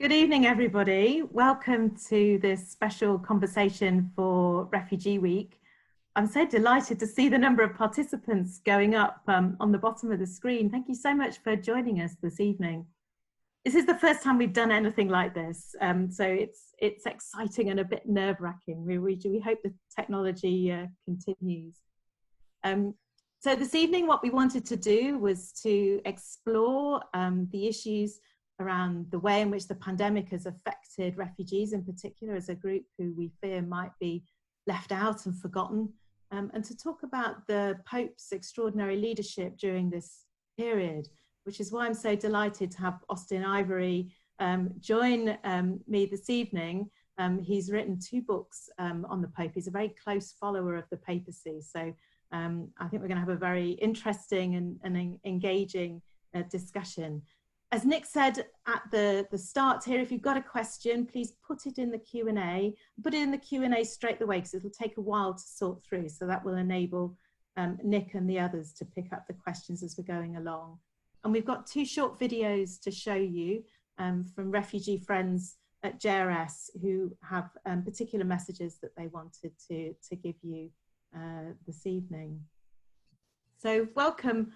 Good evening, everybody. Welcome to this special conversation for Refugee Week. I'm so delighted to see the number of participants going up on the bottom of the screen. Thank you so much for joining us this evening. This is the first time we've done anything like this, so it's exciting and a bit nerve-wracking. We hope the technology continues. So this evening, what we wanted to do was to explore the issues around the way in which the pandemic has affected refugees in particular as a group who we fear might be left out and forgotten, and to talk about the Pope's extraordinary leadership during this period, which is why I'm so delighted to have Austen Ivereigh join me this evening. He's written 2 books on the Pope. He's a very close follower of the papacy, so I think we're going to have a very interesting and engaging discussion. As Nick said at the start here, if you've got a question, please put it in the Q&A. Put it in the Q&A straight away because it'll take a while to sort through. So that will enable Nick and the others to pick up the questions as we're going along. And we've got 2 short videos to show you from refugee friends at JRS who have particular messages that they wanted to give you this evening. So welcome,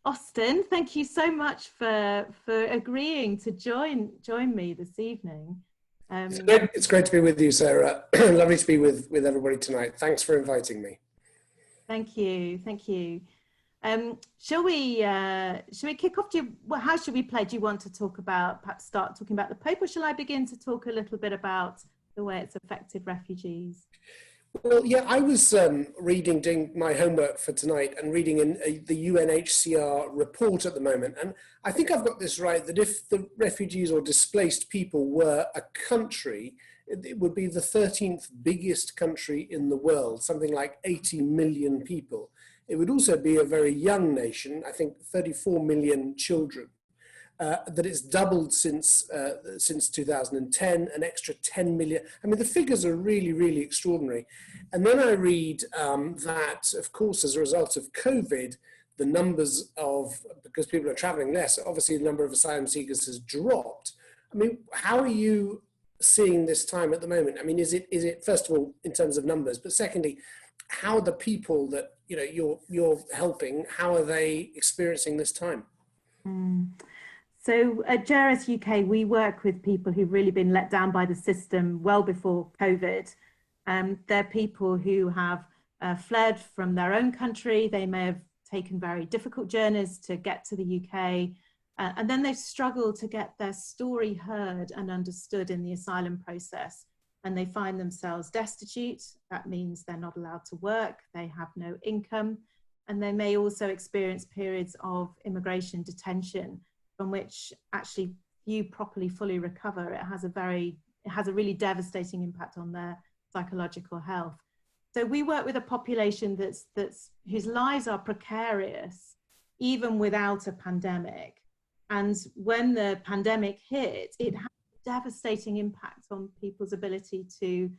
Austen. Thank you so much for agreeing to join me this evening. It's great to be with you, Sarah. Lovely to be with everybody tonight. Thanks for inviting me. Thank you. Shall we kick off? How should we play? Do you want to talk about, perhaps start talking about the Pope, or shall I begin to talk a little bit about the way it's affected refugees? Well, yeah, I was doing my homework for tonight and reading the UNHCR report at the moment. And I think I've got this right, that if the refugees or displaced people were a country, it would be the 13th biggest country in the world, something like 80 million people. It would also be a very young nation, I think 34 million children. That it's doubled since 2010, an extra 10 million. I mean, the figures are really, really extraordinary. And then I read that, of course, as a result of COVID, the numbers because people are traveling less, obviously the number of asylum seekers has dropped. I mean, how are you seeing this time at the moment? I mean, is it first of all, in terms of numbers, but secondly, how are the people that you're helping, how are they experiencing this time? So at JRS UK, we work with people who've really been let down by the system well before COVID. They're people who have fled from their own country. They may have taken very difficult journeys to get to the UK. And then they've struggled to get their story heard and understood in the asylum process. And they find themselves destitute. That means they're not allowed to work. They have no income. And they may also experience periods of immigration detention, from which actually few properly fully recover. It has a really devastating impact on their psychological health. So we work with a population whose lives are precarious, even without a pandemic. And when the pandemic hit, it had a devastating impact on people's ability to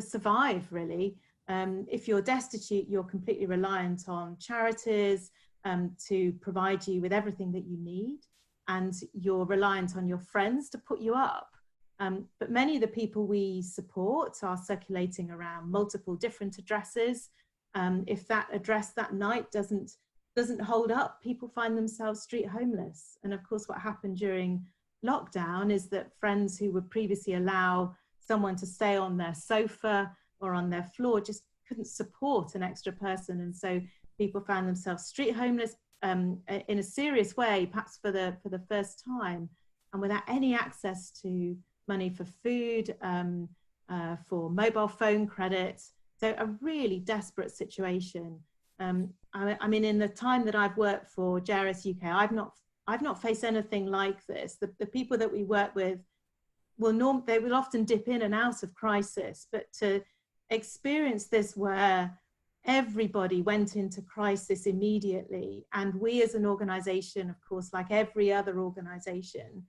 survive, really. If you're destitute, you're completely reliant on charities to provide you with everything that you need. And you're reliant on your friends to put you up. But many of the people we support are circulating around multiple different addresses. If that address that night doesn't hold up, people find themselves street homeless. And of course, what happened during lockdown is that friends who would previously allow someone to stay on their sofa or on their floor just couldn't support an extra person. And so people found themselves street homeless, in a serious way, perhaps for the first time, and without any access to money for food, for mobile phone credit. So a really desperate situation. I mean, in the time that I've worked for JRS UK, I've not faced anything like this. The people that we work with they will often dip in and out of crisis, but to experience this where everybody went into crisis immediately. And we as an organization, of course, like every other organization,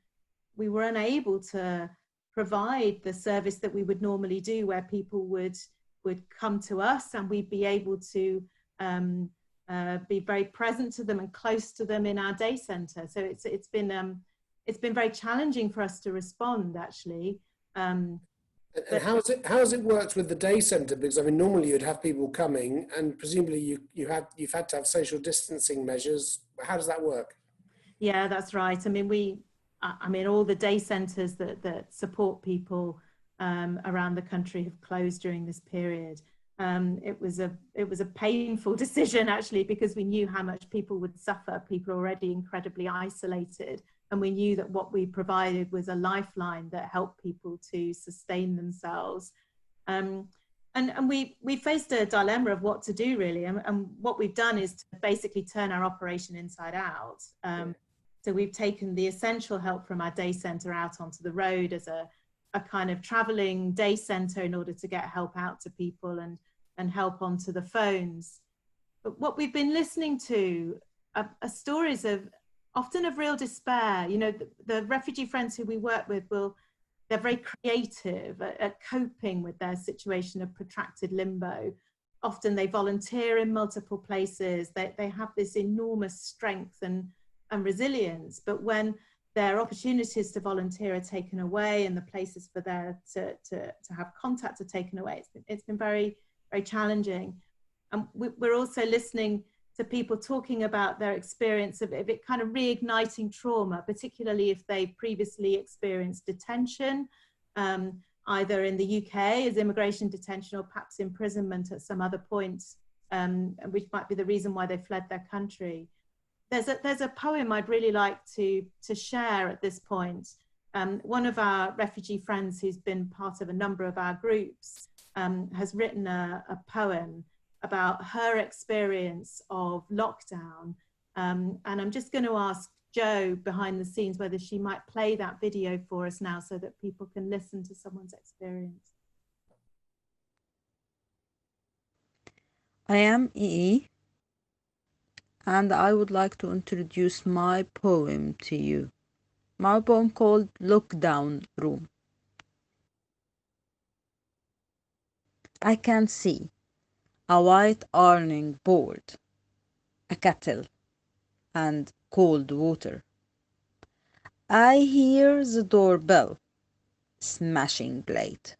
we were unable to provide the service that we would normally do, where people would come to us and we'd be able to be very present to them and close to them in our day center. So it's been it's been very challenging for us to respond, actually. And how has it worked with the day centre? Because I mean, normally you'd have people coming, and presumably you've had to have social distancing measures. How does that work? Yeah, that's right. I mean, all the day centres that support people around the country have closed during this period. It was a painful decision, actually, because we knew how much people would suffer. People are already incredibly isolated, and we knew that what we provided was a lifeline that helped people to sustain themselves. And we faced a dilemma of what to do, really. And what we've done is to basically turn our operation inside out. So we've taken the essential help from our day centre out onto the road as a kind of travelling day centre in order to get help out to people and help onto the phones. But what we've been listening to are stories often of real despair. You know, the refugee friends who we work with they're very creative at coping with their situation of protracted limbo. Often they volunteer in multiple places. They have this enormous strength and resilience, but when their opportunities to volunteer are taken away and the places for there to have contact are taken away, it's been very, very challenging. And we're also listening to people talking about their experience of it kind of reigniting trauma, particularly if they previously experienced detention, either in the UK as immigration detention or perhaps imprisonment at some other point, which might be the reason why they fled their country. There's a poem I'd really like to share at this point. One of our refugee friends who's been part of a number of our groups has written a poem about her experience of lockdown. And I'm just going to ask Jo behind the scenes whether she might play that video for us now so that people can listen to someone's experience. I am E, and I would like to introduce my poem to you. My poem called Lockdown Room. I can see a white ironing board, a kettle, and cold water. I hear the doorbell, smashing plate,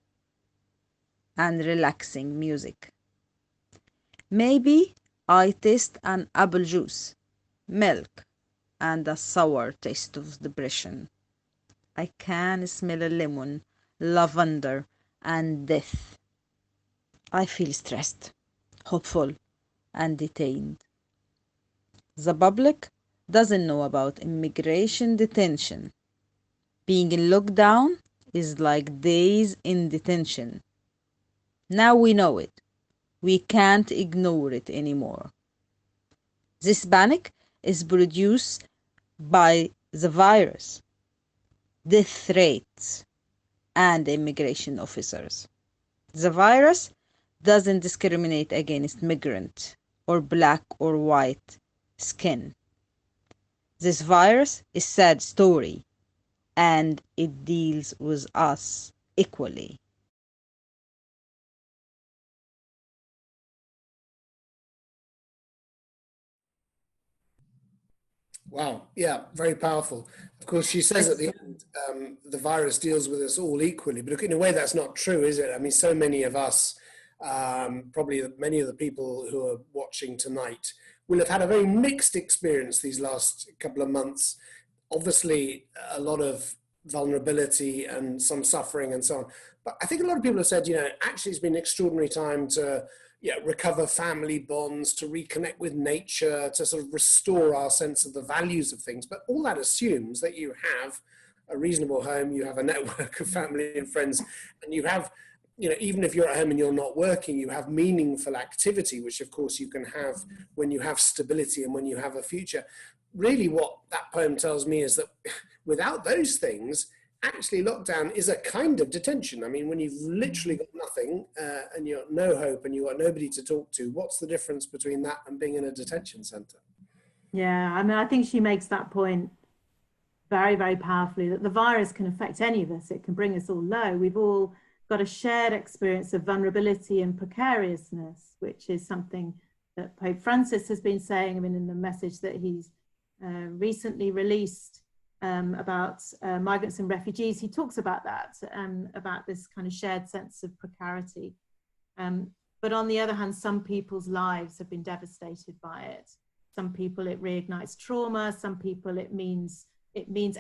and relaxing music. Maybe I taste an apple juice, milk, and a sour taste of depression. I can smell a lemon, lavender, and death. I feel stressed, hopeful, and detained. The public doesn't know about immigration detention. Being in lockdown is like days in detention. Now we know it. We can't ignore it anymore. This panic is produced by the virus, death rates, and immigration officers. The virus doesn't discriminate against migrant or black or white skin. This virus is a sad story, and it deals with us equally. Wow, yeah, very powerful. Of course, she says at the end, the virus deals with us all equally, but in a way that's not true, is it? I mean, so many of us, probably many of the people who are watching tonight, will have had a very mixed experience these last couple of months. Obviously, a lot of vulnerability and some suffering and so on. But I think a lot of people have said, actually it's been an extraordinary time to recover family bonds, to reconnect with nature, to sort of restore our sense of the values of things. But all that assumes that you have a reasonable home, you have a network of family and friends, and you have, even if you're at home and you're not working, you have meaningful activity, which of course you can have when you have stability and when you have a future. Really what that poem tells me is that without those things, actually lockdown is a kind of detention. I mean, when you've literally got nothing and you've got no hope and you've got nobody to talk to, what's the difference between that and being in a detention centre? Yeah, I mean, I think she makes that point very, very powerfully, that the virus can affect any of us. It can bring us all low. We've all got a shared experience of vulnerability and precariousness, which is something that Pope Francis has been saying. I mean, in the message that he's recently released about migrants and refugees, he talks about that, about this kind of shared sense of precarity. But on the other hand, some people's lives have been devastated by it. Some people it reignites trauma. Some people it means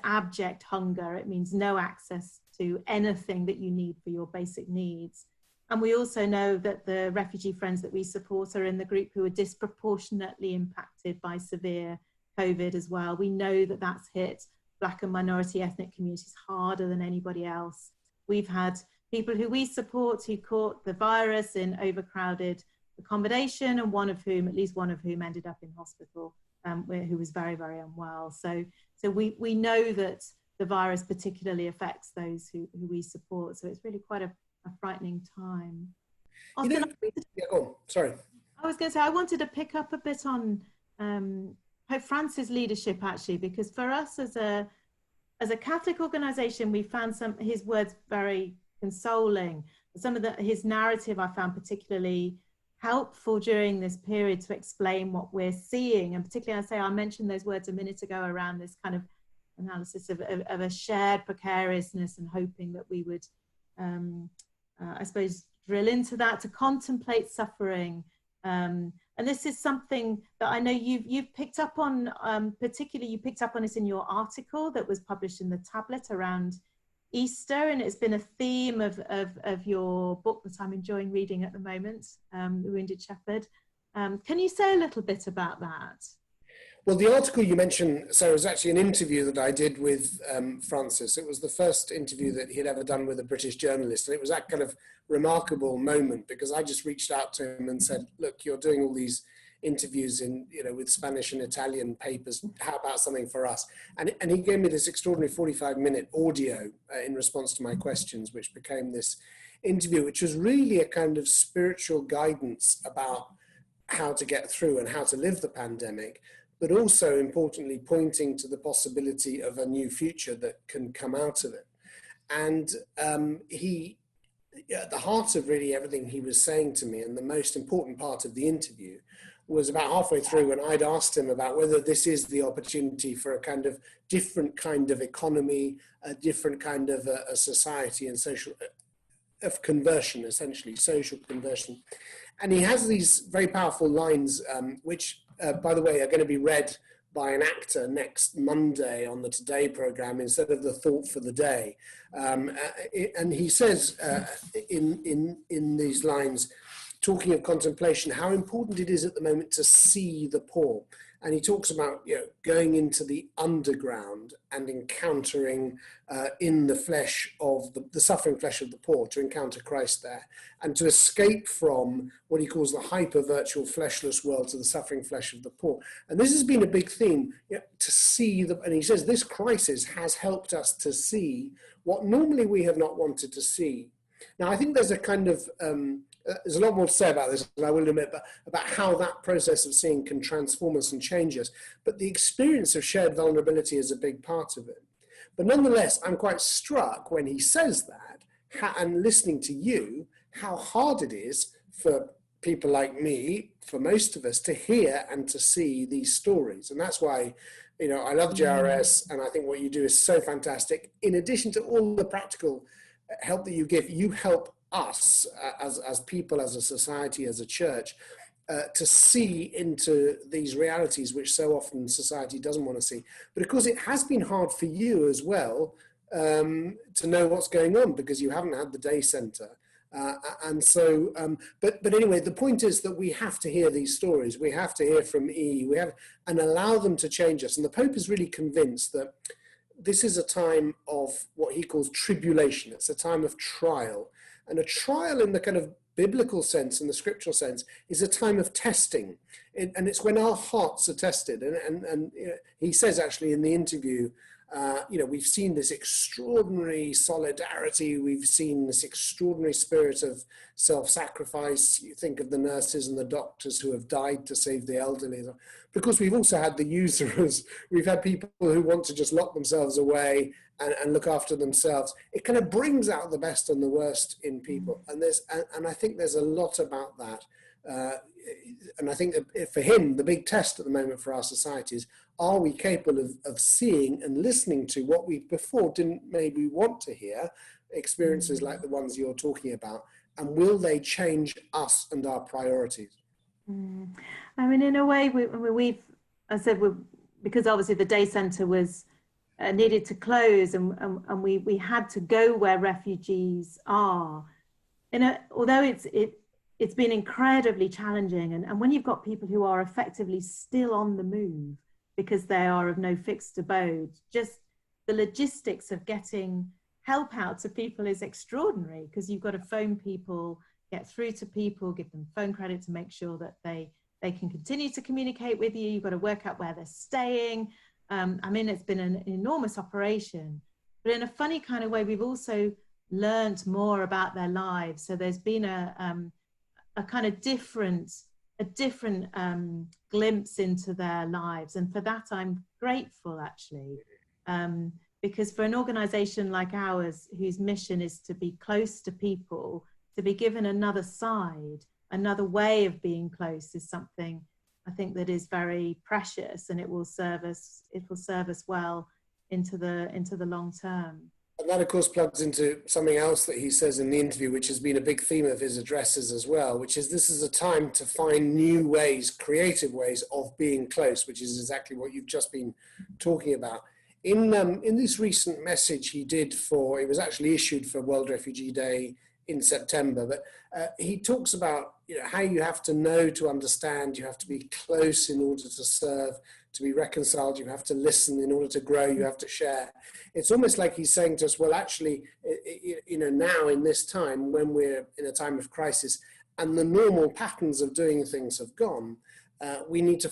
abject hunger. It means no access to anything that you need for your basic needs. And we also know that the refugee friends that we support are in the group who are disproportionately impacted by severe COVID as well. We know that that's hit Black and minority ethnic communities harder than anybody else. We've had people who we support who caught the virus in overcrowded accommodation, and at least one of whom ended up in hospital, who was very, very unwell. So we know that the virus particularly affects those who we support. So it's really quite a frightening time. Austin, sorry. I was going to say, I wanted to pick up a bit on Pope Francis' leadership, actually, because for us as a Catholic organization, we found his words very consoling. Some of his narrative I found particularly helpful during this period to explain what we're seeing. And particularly, I mentioned those words a minute ago around this kind of analysis of a shared precariousness, and hoping that we would, I suppose, drill into that, to contemplate suffering. And this is something that I know you've picked up on, particularly you picked up on this in your article that was published in the Tablet around Easter, and it's been a theme of your book that I'm enjoying reading at the moment, The Wounded Shepherd. Can you say a little bit about that? Well, the article you mentioned, Sarah, was actually an interview that I did with Francis. It was the first interview that he'd ever done with a British journalist. And it was that kind of remarkable moment, because I just reached out to him and said, look, you're doing all these interviews with Spanish and Italian papers. How about something for us? And he gave me this extraordinary 45-minute audio in response to my questions, which became this interview, which was really a kind of spiritual guidance about how to get through and how to live the pandemic, but also importantly pointing to the possibility of a new future that can come out of it. And he, at the heart of really everything he was saying to me, and the most important part of the interview, was about halfway through when I'd asked him about whether this is the opportunity for a kind of different kind of economy, a different kind of a society and social, of conversion, essentially, social conversion. And he has these very powerful lines, which, by the way, are going to be read by an actor next Monday on the Today programme instead of the Thought for the Day. And he says in these lines, talking of contemplation, how important it is at the moment to see the poor. And he talks about going into the underground and encountering in the flesh of the suffering flesh of the poor, to encounter Christ there, and to escape from what he calls the hyper-virtual fleshless world to the suffering flesh of the poor. And this has been a big theme, to see and he says this crisis has helped us to see what normally we have not wanted to see. Now, I think there's a kind of there's a lot more to say about this, and I will admit, but about how that process of seeing can transform us and change us. But the experience of shared vulnerability is a big part of it. But nonetheless, I'm quite struck when he says that, and listening to you, how hard it is for people like me, for most of us, to hear and to see these stories. And that's why, I love JRS, and I think what you do is so fantastic. In addition to all the practical help that you help us as people, as a society, as a church, to see into these realities which so often society doesn't want to see. But of course it has been hard for you as well to know what's going on, because you haven't had the day centre. And so, but anyway, the point is that we have to hear these stories. We have to hear from and allow them to change us. And the Pope is really convinced that this is a time of what he calls tribulation. It's a time of trial. And a trial in the kind of biblical sense, in the scriptural sense, is a time of testing. And it's when our hearts are tested. And he says actually in the interview, we've seen this extraordinary solidarity. We've seen this extraordinary spirit of self-sacrifice. You think of the nurses and the doctors who have died to save the elderly. Because we've also had the usurers. We've had people who want to just lock themselves away and look after themselves. It kind of brings out the best and the worst in people. And I think there's a lot about that. And I think that for him, the big test at the moment for our society is, are we capable of seeing and listening to what we before didn't maybe want to hear, experiences like the ones you're talking about, and will they change us and our priorities? I mean, in a way, we've, I said, because obviously the day centre was needed to close, and we had to go where refugees are. Although it's been incredibly challenging, and when you've got people who are effectively still on the move because they are of no fixed abode, just the logistics of getting help out to people is extraordinary, because you've got to phone people, get through to people, give them phone credit to make sure that they can continue to communicate with you. You've got to work out where they're staying. I mean, it's been an enormous operation, but in a funny kind of way, we've also learned more about their lives. So there's been a kind of different glimpse into their lives, and for that I'm grateful, actually, because for an organization like ours, whose mission is to be close to people, to be given another side, another way of being close, is something I think that is very precious, and it will serve us well into the long term. And that, of course, plugs into something else that he says in the interview, which has been a big theme of his addresses as well, which is this is a time to find new ways, creative ways of being close, which is exactly what you've just been talking about. In this recent message he did for, it was actually issued for World Refugee Day in September, but he talks about, you know, how you have to know to understand, you have to be close in order to serve, to be reconciled, you have to listen in order to grow, you have to share. It's almost like he's saying to us, well, actually, you know, now in this time when we're in a time of crisis and the normal patterns of doing things have gone, we need to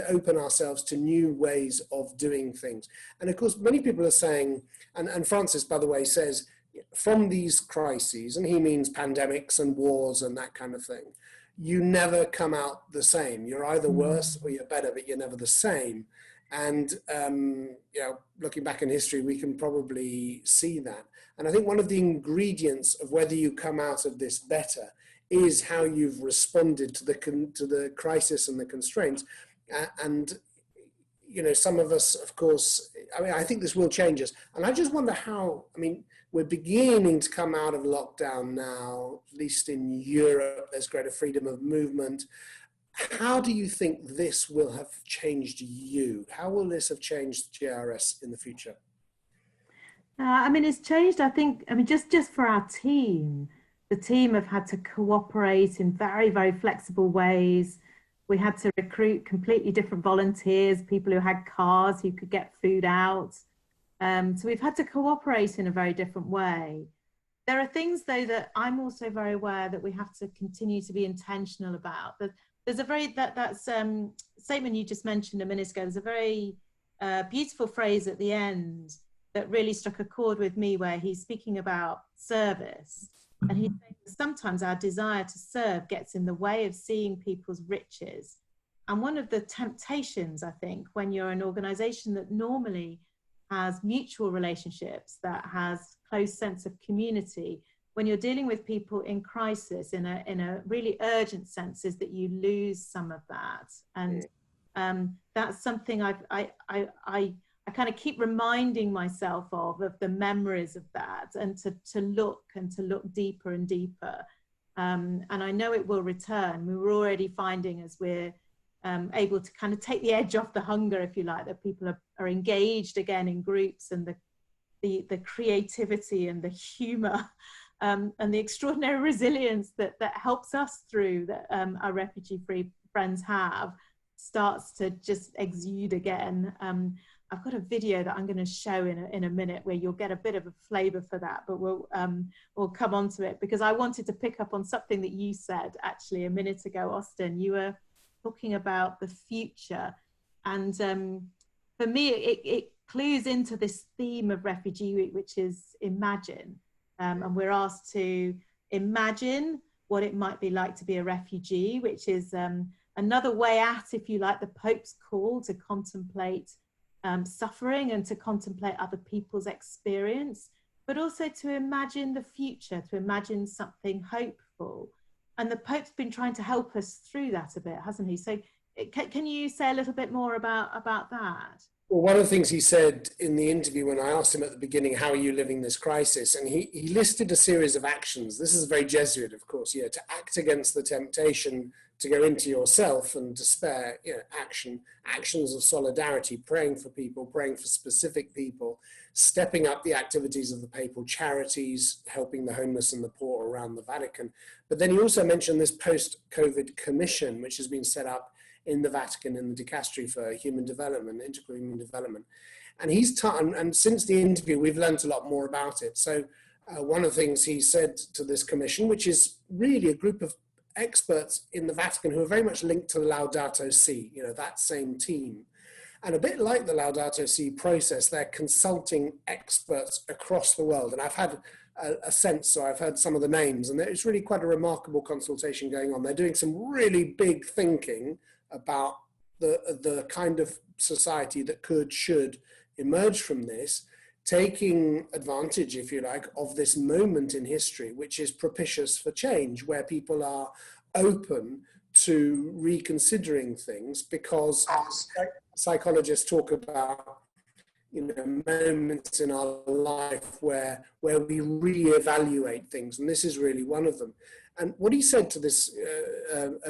open ourselves to new ways of doing things. And of course, many people are saying, and Francis, by the way, says, from these crises, and he means pandemics and wars and that kind of thing, you never come out the same. You're either worse or you're better, but you're never the same. And you know, looking back in history, we can probably see that. And I think one of the ingredients of whether you come out of this better is how you've responded to the crisis and the constraints. And you know, some of us, of course, I mean, I think this will change us. And I just wonder how, I mean, we're beginning to come out of lockdown now, at least in Europe, there's greater freedom of movement. How do you think this will have changed you? How will this have changed JRS in the future? I mean, it's changed, I think, I mean, just for our team, the team have had to cooperate in very, very flexible ways. We had to recruit completely different volunteers, people who had cars, who could get food out. So we've had to cooperate in a very different way. There are things, though, that I'm also very aware that we have to continue to be intentional about. There's a very, statement you just mentioned a minute ago, there's a very beautiful phrase at the end that really struck a chord with me, where he's speaking about service. And he's saying that sometimes our desire to serve gets in the way of seeing people's riches. And one of the temptations, I think, when you're an organization that normally has mutual relationships, that has close sense of community, when you're dealing with people in crisis, in a really urgent sense, is that you lose some of that. And that's something I kind of keep reminding myself of the memories of that, and to look deeper and deeper. And I know it will return. We were already finding, as we're able to kind of take the edge off the hunger, if you like, that people are engaged again in groups, and the creativity and the humor and the extraordinary resilience that helps us through, that our refugee-free friends have, starts to just exude again. I've got a video that I'm going to show in a minute where you'll get a bit of a flavour for that, but we'll come on to it, because I wanted to pick up on something that you said actually a minute ago, Austen. You were talking about the future, and for me it clues into this theme of Refugee Week, which is imagine, and we're asked to imagine what it might be like to be a refugee, which is another way at, if you like, the Pope's call to contemplate suffering and to contemplate other people's experience, but also to imagine the future, to imagine something hopeful. And the Pope's been trying to help us through that a bit, hasn't he? So can you say a little bit more about that? Well, one of the things he said in the interview when I asked him at the beginning, how are you living this crisis? And he listed a series of actions. This is very Jesuit, of course, to act against the temptation to go into yourself and despair, actions of solidarity, praying for people, praying for specific people, stepping up the activities of the papal charities, helping the homeless and the poor around the Vatican. But then he also mentioned this post-COVID commission, which has been set up in the Vatican in the Dicastery for Human Development, Integral Human Development. And and since the interview, we've learned a lot more about it. So one of the things he said to this commission, which is really a group of experts in the Vatican who are very much linked to the Laudato Si, that same team. And a bit like the Laudato Si process, they're consulting experts across the world. And I've had a sense, so I've heard some of the names, and it's really quite a remarkable consultation going on. They're doing some really big thinking about the kind of society that should emerge from this, taking advantage, if you like, of this moment in history, which is propitious for change, where people are open to reconsidering things, because psychologists talk about moments in our life where we reevaluate things, and this is really one of them. And what he said to this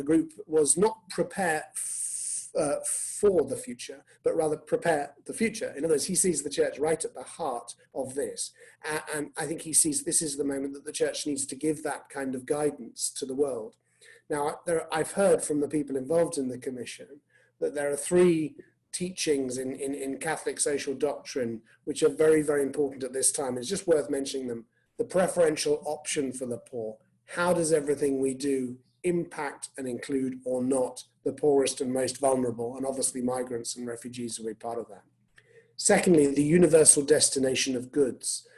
group was not prepare for the future, but rather prepare the future. In other words, he sees the church right at the heart of this. And I think he sees this is the moment that the church needs to give that kind of guidance to the world. Now, I've heard from the people involved in the commission that there are three teachings in Catholic social doctrine which are very, very important at this time. It's just worth mentioning them. The preferential option for the poor. How does everything we do impact and include or not the poorest and most vulnerable? And obviously migrants and refugees will be part of that. Secondly, the universal destination of goods.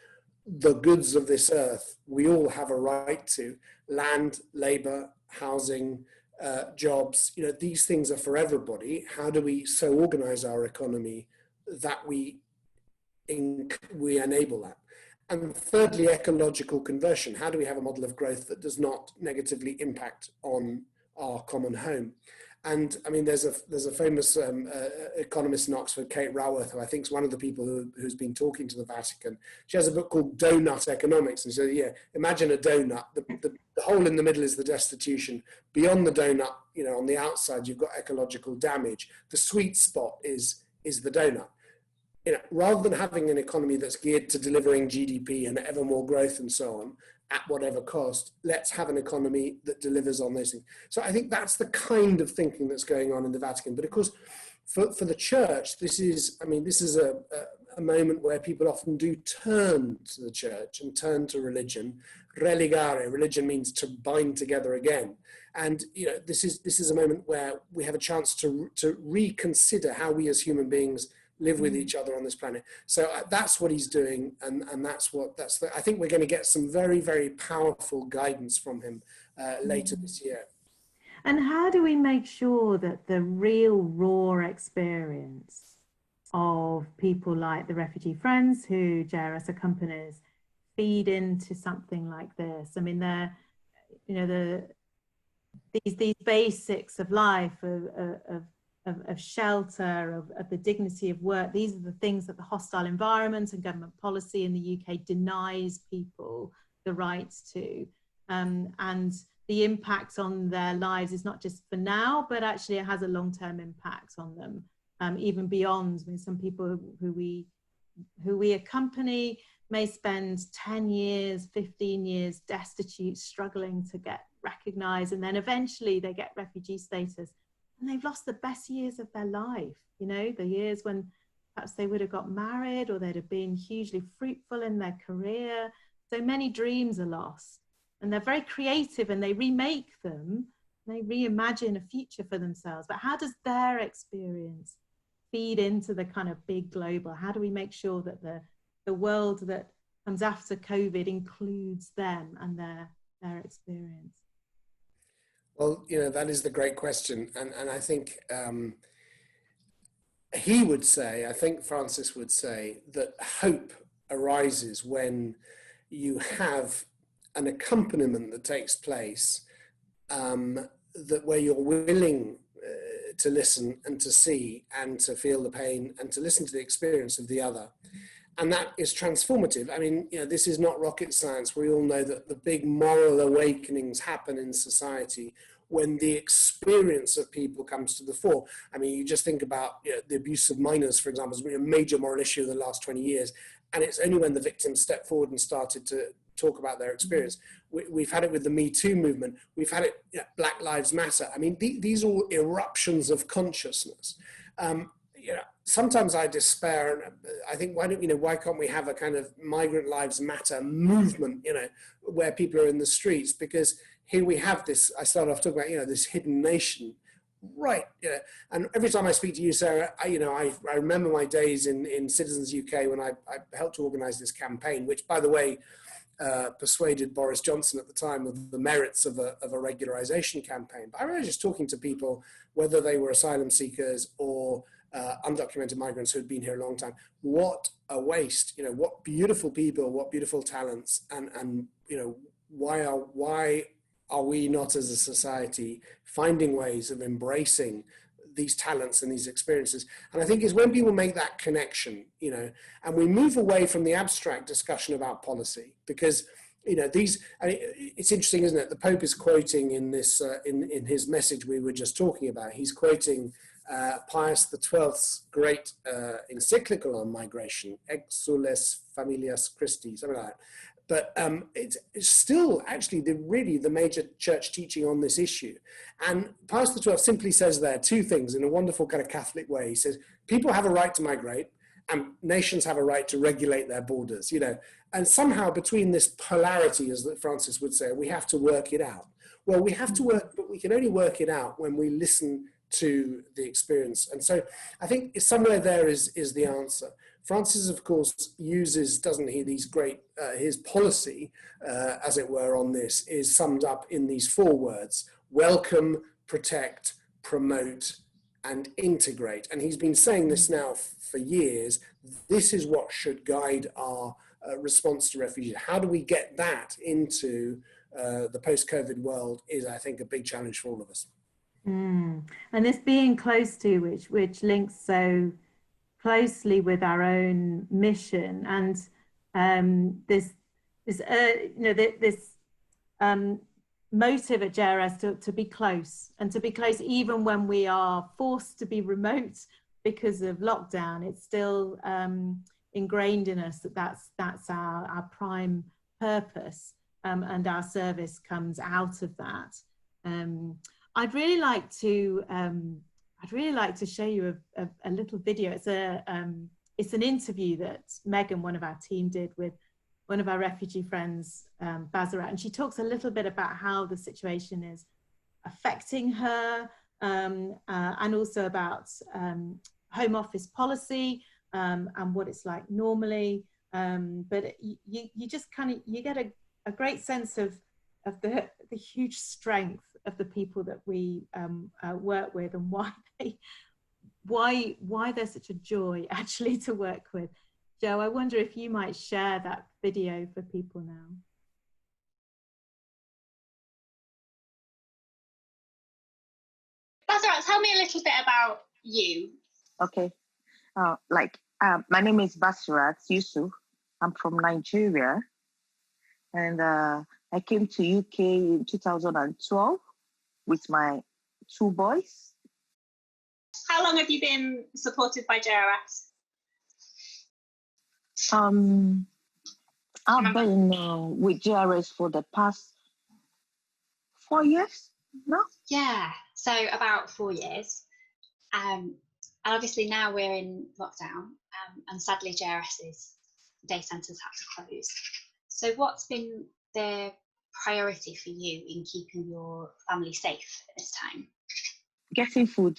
The goods of this earth we all have a right to. Land, labor, housing, jobs, these things are for everybody. How do we so organize our economy that we enable that? And thirdly, ecological conversion. How do we have a model of growth that does not negatively impact on our common home? And I mean, there's a famous economist in Oxford, Kate Raworth, who I think is one of the people who's been talking to the Vatican. She has a book called Donut Economics. And so, imagine a donut. The hole in the middle is the destitution. Beyond the donut, on the outside, you've got ecological damage. The sweet spot is the donut. Rather than having an economy that's geared to delivering GDP and ever more growth and so on, at whatever cost, let's have an economy that delivers on those things. So I think that's the kind of thinking that's going on in the Vatican. But of course, for the church, this is a moment where people often do turn to the church and turn to religion. Religare, religion means to bind together again. And this is a moment where we have a chance to reconsider how we as human beings live with each other on this planet. So that's what he's doing, and I think we're going to get some very, very powerful guidance from him later this year. And how do we make sure that the real raw experience of people like the refugee friends who JRS accompanies feed into something like this? I mean, these basics of life, of shelter, of the dignity of work. These are the things that the hostile environment and government policy in the UK denies people the rights to. And the impact on their lives is not just for now, but actually it has a long-term impact on them, even beyond. I mean, some people who we accompany may spend 10 years, 15 years destitute, struggling to get recognised, and then eventually they get refugee status. And they've lost the best years of their life, the years when perhaps they would have got married or they'd have been hugely fruitful in their career. So many dreams are lost. And they're very creative and they remake them. They reimagine a future for themselves. But how does their experience feed into the kind of big global? How do we make sure that the world that comes after COVID includes them and their experience? Well, that is the great question. And I think he would say, I think Francis would say, that hope arises when you have an accompaniment that takes place, that where you're willing to listen and to see and to feel the pain and to listen to the experience of the other. And that is transformative. I mean, this is not rocket science. We all know that the big moral awakenings happen in society when the experience of people comes to the fore. I mean, you just think about the abuse of minors, for example, has been a major moral issue in the last 20 years. And it's only when the victims stepped forward and started to talk about their experience. We've had it with the Me Too movement. We've had it, Black Lives Matter. I mean, these are all eruptions of consciousness. Sometimes I despair, and I think, why can't we have a kind of Migrant Lives Matter movement, where people are in the streets? Because here we have this, I started off talking about, this hidden nation, right? And every time I speak to you, Sarah, I remember my days in Citizens UK when I helped to organise this campaign, which, by the way, persuaded Boris Johnson at the time of the merits of a regularisation campaign. But I remember just talking to people, whether they were asylum seekers or undocumented migrants who had been here a long time. What a waste! What beautiful people, what beautiful talents, and why are we not as a society finding ways of embracing these talents and these experiences? And I think it's when people make that connection, and we move away from the abstract discussion about policy, because it's interesting, isn't it? The Pope is quoting in this in his message we were just talking about. He's quoting Pius XII's great encyclical on migration, Exules Familias Christi, something like that. But it's still actually the major church teaching on this issue. And Pius XII simply says there two things in a wonderful kind of Catholic way. He says, people have a right to migrate and nations have a right to regulate their borders, And somehow between this polarity, as Francis would say, we have to work it out. Well, we have to work, but we can only work it out when we listen to the experience. And so I think somewhere there is the answer. Francis, of course, uses, doesn't he, these great, his policy, as it were, on this is summed up in these four words: welcome, protect, promote, and integrate. And he's been saying this now for years. This is what should guide our response to refugees. How do we get that into the post-COVID world is, I think, a big challenge for all of us. And this being close to, which links so closely with our own mission, and this motive at JRS to be close, and to be close even when we are forced to be remote because of lockdown. It's still ingrained in us that's our prime purpose, and our service comes out of that. I'd really like to show you a little video. It's an interview that Megan, one of our team, did with one of our refugee friends, Basirat, and she talks a little bit about how the situation is affecting her, and also about Home Office policy and what it's like normally. But you just you get a great sense of the huge strength of the people that we work with, and why they're such a joy actually to work with. Joe, I wonder if you might share that video for people now. Basirat, tell me a little bit about you. Okay, my name is Basirat Yusuf. I'm from Nigeria, and I came to UK in 2012 with my two boys. How long have you been supported by JRS? I've been with JRS for the past 4 years now. Yeah, so about 4 years. And obviously now we're in lockdown, and sadly JRS's day centres have to close. So what's been the priority for you in keeping your family safe at this time? Getting food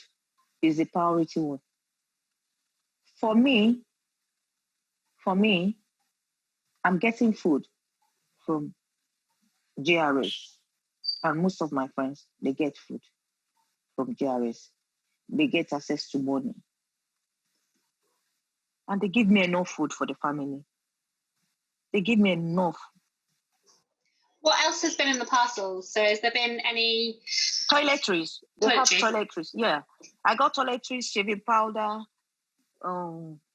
is the priority one. For me, I'm getting food from JRS, and most of my friends, they get food from JRS. They get access to money, and they give me enough food for the family. They give me enough. What else has been in the parcels? So has there been any toiletries? They have toiletries. Yeah, I got toiletries, shaving powder,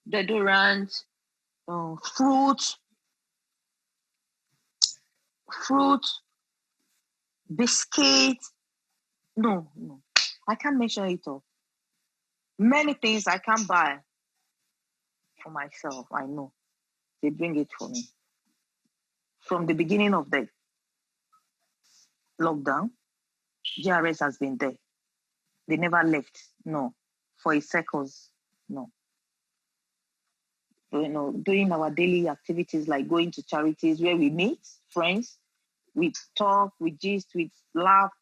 deodorant, fruit, biscuit. No, I can't mention it all. Many things I can't buy for myself. I know they bring it for me. From the beginning of the lockdown, JRS has been there. They never left. No, for a second. No. Doing our daily activities like going to charities where we meet friends, we talk, we gist, we laugh,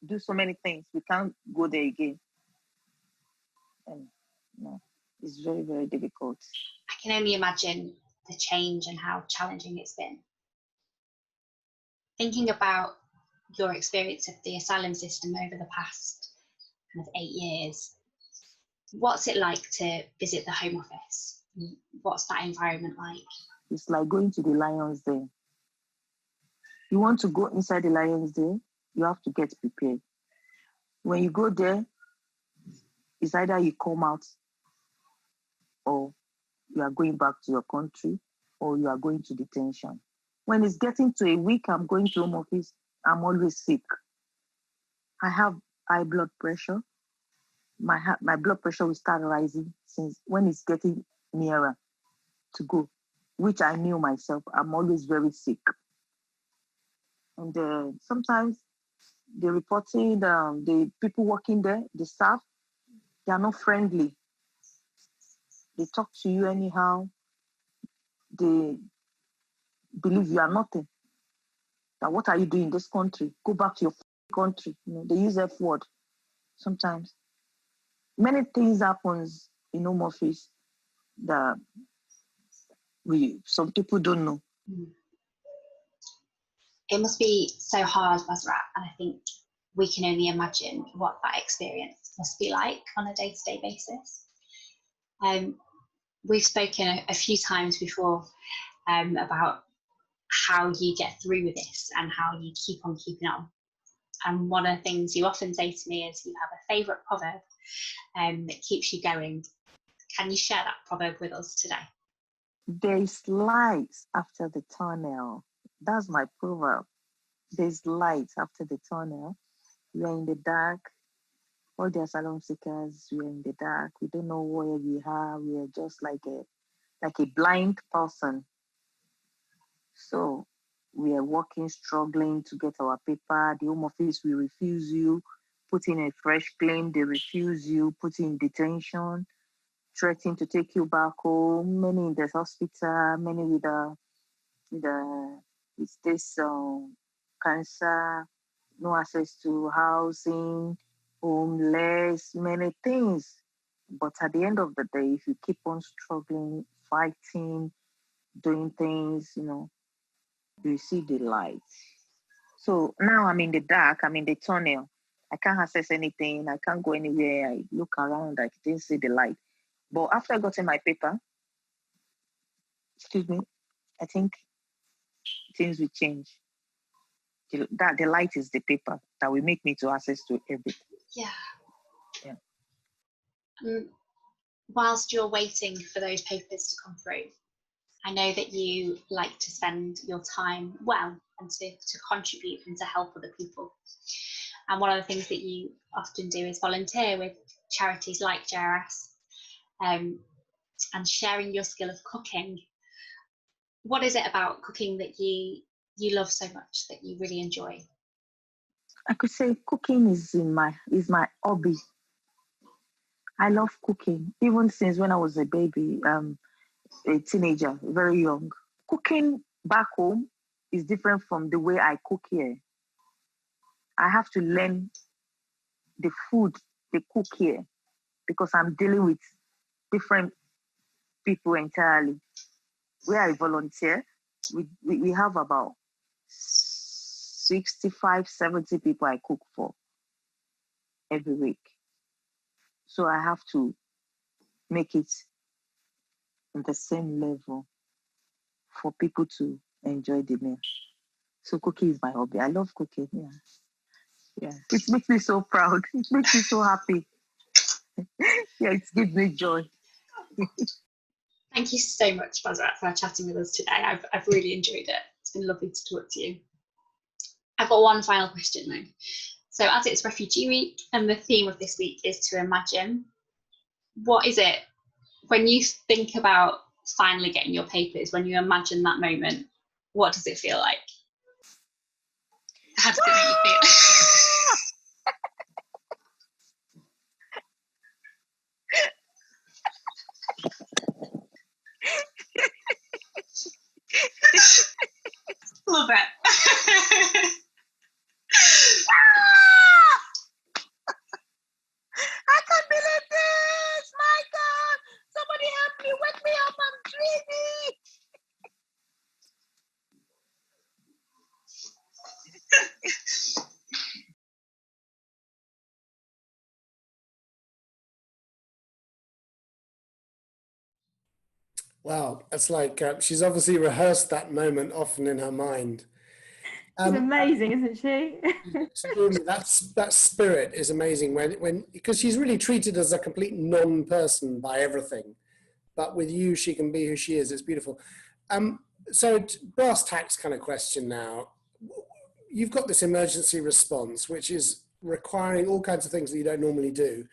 do so many things. We can't go there again. And no, it's very, very difficult. I can only imagine the change and how challenging it's been. Thinking about your experience of the asylum system over the past kind of 8 years, what's it like to visit the Home Office? What's that environment like? It's like going to the Lions Den. You want to go inside the Lions Den, you have to get prepared. When you go there, it's either you come out or you are going back to your country or you are going to detention. When it's getting to a week, I'm going to Home Office, I'm always sick. I have high blood pressure. My blood pressure will start rising since when it's getting nearer to go, which I knew myself. I'm always very sick. And sometimes the reporting, the people working there, the staff, they are not friendly. They talk to you anyhow. They believe you are nothing. That what are you doing in this country? Go back to your country. They use F word sometimes. Many things happens in Home Office that some people don't know. It must be so hard, Basirat, and I think we can only imagine what that experience must be like on a day-to-day basis. We've spoken a few times before about how you get through with this and how you keep on keeping on. And one of the things you often say to me is you have a favourite proverb that keeps you going. Can you share that proverb with us today? There's light after the tunnel. That's my proverb. There's light after the tunnel. We are in the dark. All the asylum seekers, we are in the dark. We don't know where we are. We are just like a blind person. So we are working, struggling to get our paper. The Home Office will refuse you. Put in a fresh claim, they refuse you. Put in detention, threatening to take you back home. Many in the hospital, many with this cancer, no access to housing, homeless, many things. But at the end of the day, if you keep on struggling, fighting, doing things, you see the light. So now I'm in the dark, I'm in the tunnel. I can't access anything. I can't go anywhere. I look around, I didn't see the light. But after I got in my paper, I think things will change. The light is the paper that will make me to access to everything. Yeah. Whilst you're waiting for those papers to come through, I know that you like to spend your time well and to contribute and to help other people. And one of the things that you often do is volunteer with charities like JRS and sharing your skill of cooking. What is it about cooking that you love so much, that you really enjoy? I could say cooking is my hobby. I love cooking, even since when I was a baby, a teenager, very young. Cooking back home is different from the way I cook here. I have to learn the food they cook here because I'm dealing with different people entirely. Where I volunteer, we have about 65, 70 people I cook for every week. So I have to make it on the same level for people to enjoy the meal. So cooking is my hobby. I love cooking. Yeah. Yeah. It makes me so proud. It makes me so happy. Yeah, it gives me joy. Thank you so much, Basirat, for chatting with us today. I've really enjoyed it. It's been lovely to talk to you. I've got one final question though. So as it's Refugee Week and the theme of this week is to imagine, what is it when you think about finally getting your papers, when you imagine that moment, what does it feel like? How does it make you feel? Love it. I can't believe this! My God! Somebody help me! Wake me up! I'm dreaming! Wow, it's like she's obviously rehearsed that moment often in her mind. She's amazing, isn't she? Extremely. That spirit is amazing when because she's really treated as a complete non-person by everything, but with you she can be who she is. It's beautiful. So brass tacks kind of question now. You've got this emergency response, which is requiring all kinds of things that you don't normally do.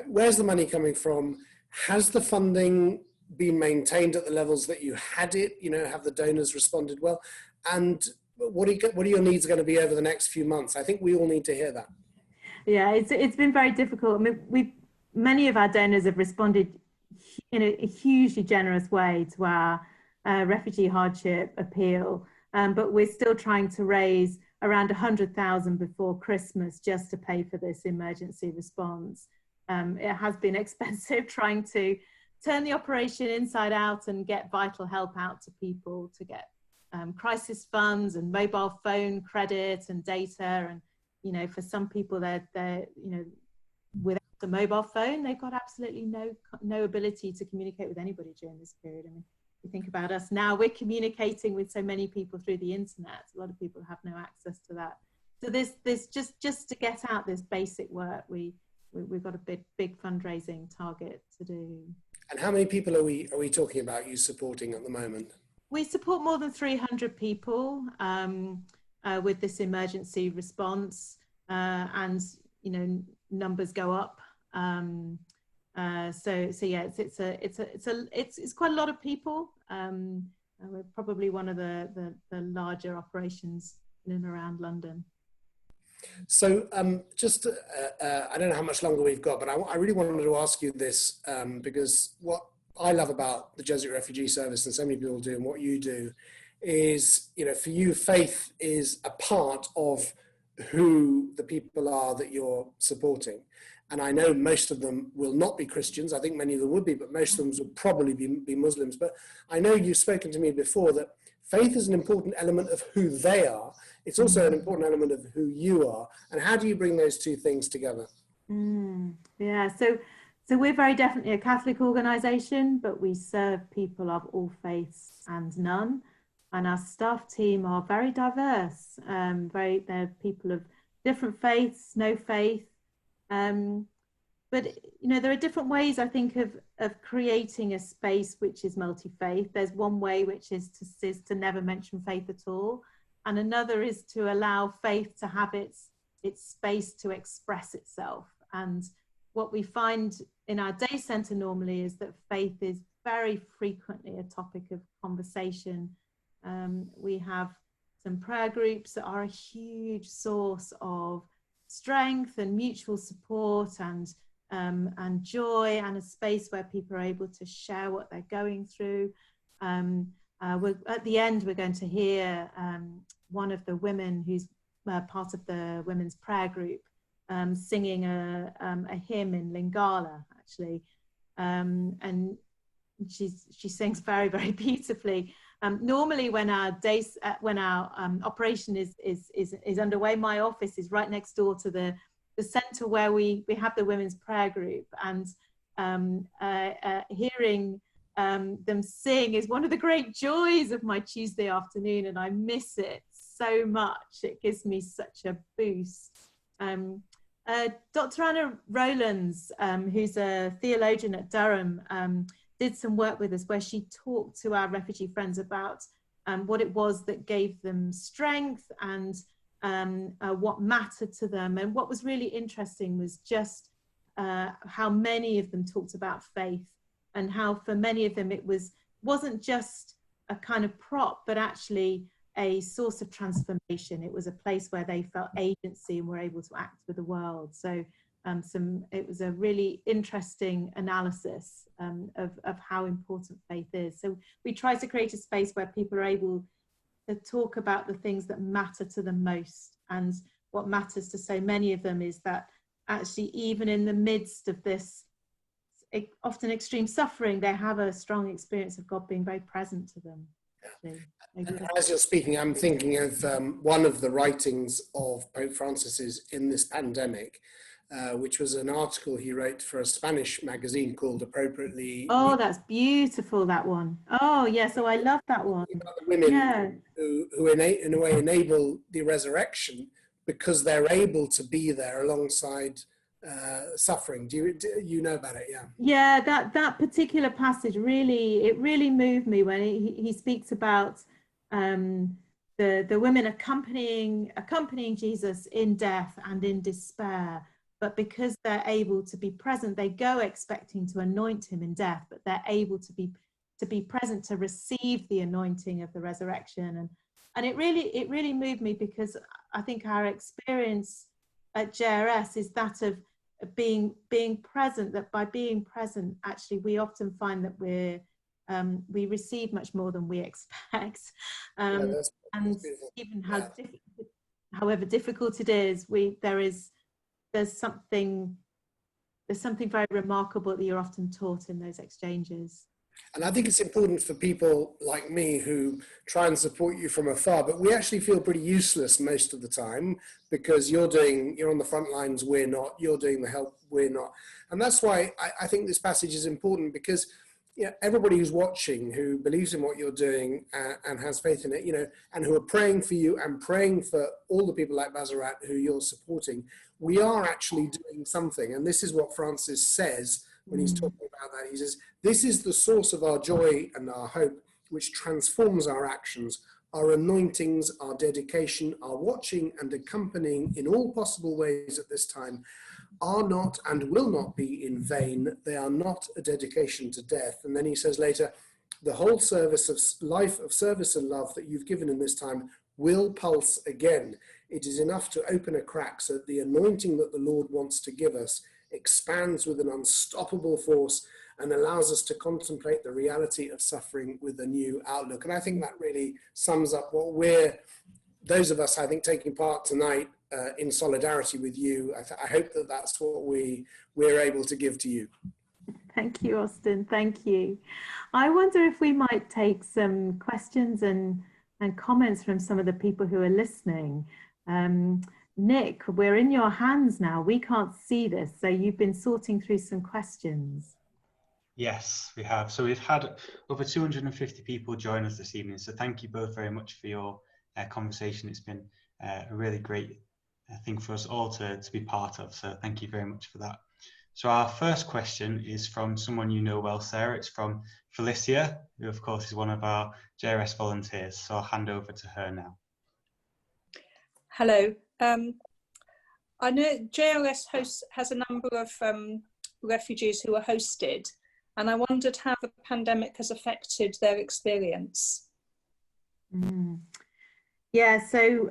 Where's the money coming from? Has the funding been maintained at the levels that you had it? You know, have the donors responded well? And what are your needs going to be over the next few months? I think we all need to hear that. Yeah, it's been very difficult. I mean, many of our donors have responded in a hugely generous way to our refugee hardship appeal, but we're still trying to raise around 100,000 before Christmas just to pay for this emergency response. It has been expensive trying to turn the operation inside out and get vital help out to people, to get crisis funds and mobile phone credit and data. And, you know, for some people, they're you know, without the mobile phone, they've got absolutely no ability to communicate with anybody during this period. I mean, you think about us now, we're communicating with so many people through the internet. A lot of people have no access to that. So this just to get out this basic work, we've got a big fundraising target to do. And how many people are we talking about you supporting at the moment? We support more than 300 people with this emergency response, and you know, numbers go up. So yeah, it's quite a lot of people. We're probably one of the larger operations in and around London. So just, I don't know how much longer we've got, but I really wanted to ask you this because what I love about the Jesuit Refugee Service, and so many people do, and what you do is, you know, for you, faith is a part of who the people are that you're supporting. And I know most of them will not be Christians. I think many of them would be, but most of them would probably be Muslims. But I know you've spoken to me before that faith is an important element of who they are. It's also an important element of who you are. And how do you bring those two things together? Yeah, so we're very definitely a Catholic organisation, but we serve people of all faiths and none. And our staff team are very diverse. They're people of different faiths, no faith. But you know, there are different ways, I think, of creating a space which is multi-faith. There's one way which is to never mention faith at all, and another is to allow faith to have its space to express itself. And what we find in our day centre normally is that faith is very frequently a topic of conversation. We have some prayer groups that are a huge source of strength and mutual support and joy, and a space where people are able to share what they're going through. At the end, we're going to hear one of the women who's part of the women's prayer group singing a hymn in Lingala, actually, and she sings very, very beautifully. Normally, when our operation is underway, my office is right next door to the centre where we have the women's prayer group, and hearing them sing is one of the great joys of my Tuesday afternoon, and I miss it so much. It gives me such a boost. Dr. Anna Rowlands, who's a theologian at Durham, did some work with us where she talked to our refugee friends about what it was that gave them strength and what mattered to them. And what was really interesting was just how many of them talked about faith, and how for many of them it wasn't just a kind of prop, but actually a source of transformation. It was a place where they felt agency and were able to act with the world. So it was a really interesting analysis of how important faith is. So we try to create a space where people are able to talk about the things that matter to them most. And what matters to so many of them is that actually, even in the midst of this often extreme suffering, they have a strong experience of God being very present to them. And as you're speaking, I'm thinking of one of the writings of Pope Francis's in this pandemic, which was an article he wrote for a Spanish magazine called appropriately. Oh, that's beautiful, that one. Oh, yeah, so I love that one. About the women who in a way enable the resurrection because they're able to be there alongside suffering. Do you know about it? Yeah, that particular passage really moved me when he speaks about the women accompanying Jesus in death and in despair, but because they're able to be present, they go expecting to anoint him in death, but they're able to be present to receive the anointing of the resurrection. And it really moved me, because I think our experience at JRS is that of being present, that by being present, actually we often find that we receive much more than we expect. And even however difficult it is, there's something very remarkable that you're often taught in those exchanges. And I think it's important for people like me who try and support you from afar, but we actually feel pretty useless most of the time, because you're on the front lines, we're not, you're doing the help, we're not. And that's why I think this passage is important, because everybody who's watching, who believes in what you're doing and has faith in it, and who are praying for you and praying for all the people like Basirat who you're supporting, we are actually doing something. And this is what Francis says when he's talking about that. He says, this is the source of our joy and our hope, which transforms our actions, our anointings, our dedication, our watching and accompanying in all possible ways at this time, are not and will not be in vain. They are not a dedication to death. And then he says later, the whole service of life of service and love that you've given in this time will pulse again. It is enough to open a crack so that the anointing that the Lord wants to give us expands with an unstoppable force and allows us to contemplate the reality of suffering with a new outlook. And I think that really sums up what those of us, I think, taking part tonight in solidarity with you. I hope that that's what we're able to give to you. Thank you, Austen. Thank you. I wonder if we might take some questions and comments from some of the people who are listening. Nick, we're in your hands now. We can't see this, so you've been sorting through some questions. Yes, we have. So we've had over 250 people join us this evening. So thank you both very much for your conversation. It's been a really great thing for us all to be part of. So thank you very much for that. So our first question is from someone you know well, Sarah. It's from Felicia, who of course is one of our JRS volunteers. So I'll hand over to her now. Hello. I know JRS has a number of refugees who are hosted, and I wondered how the pandemic has affected their experience. Yeah, so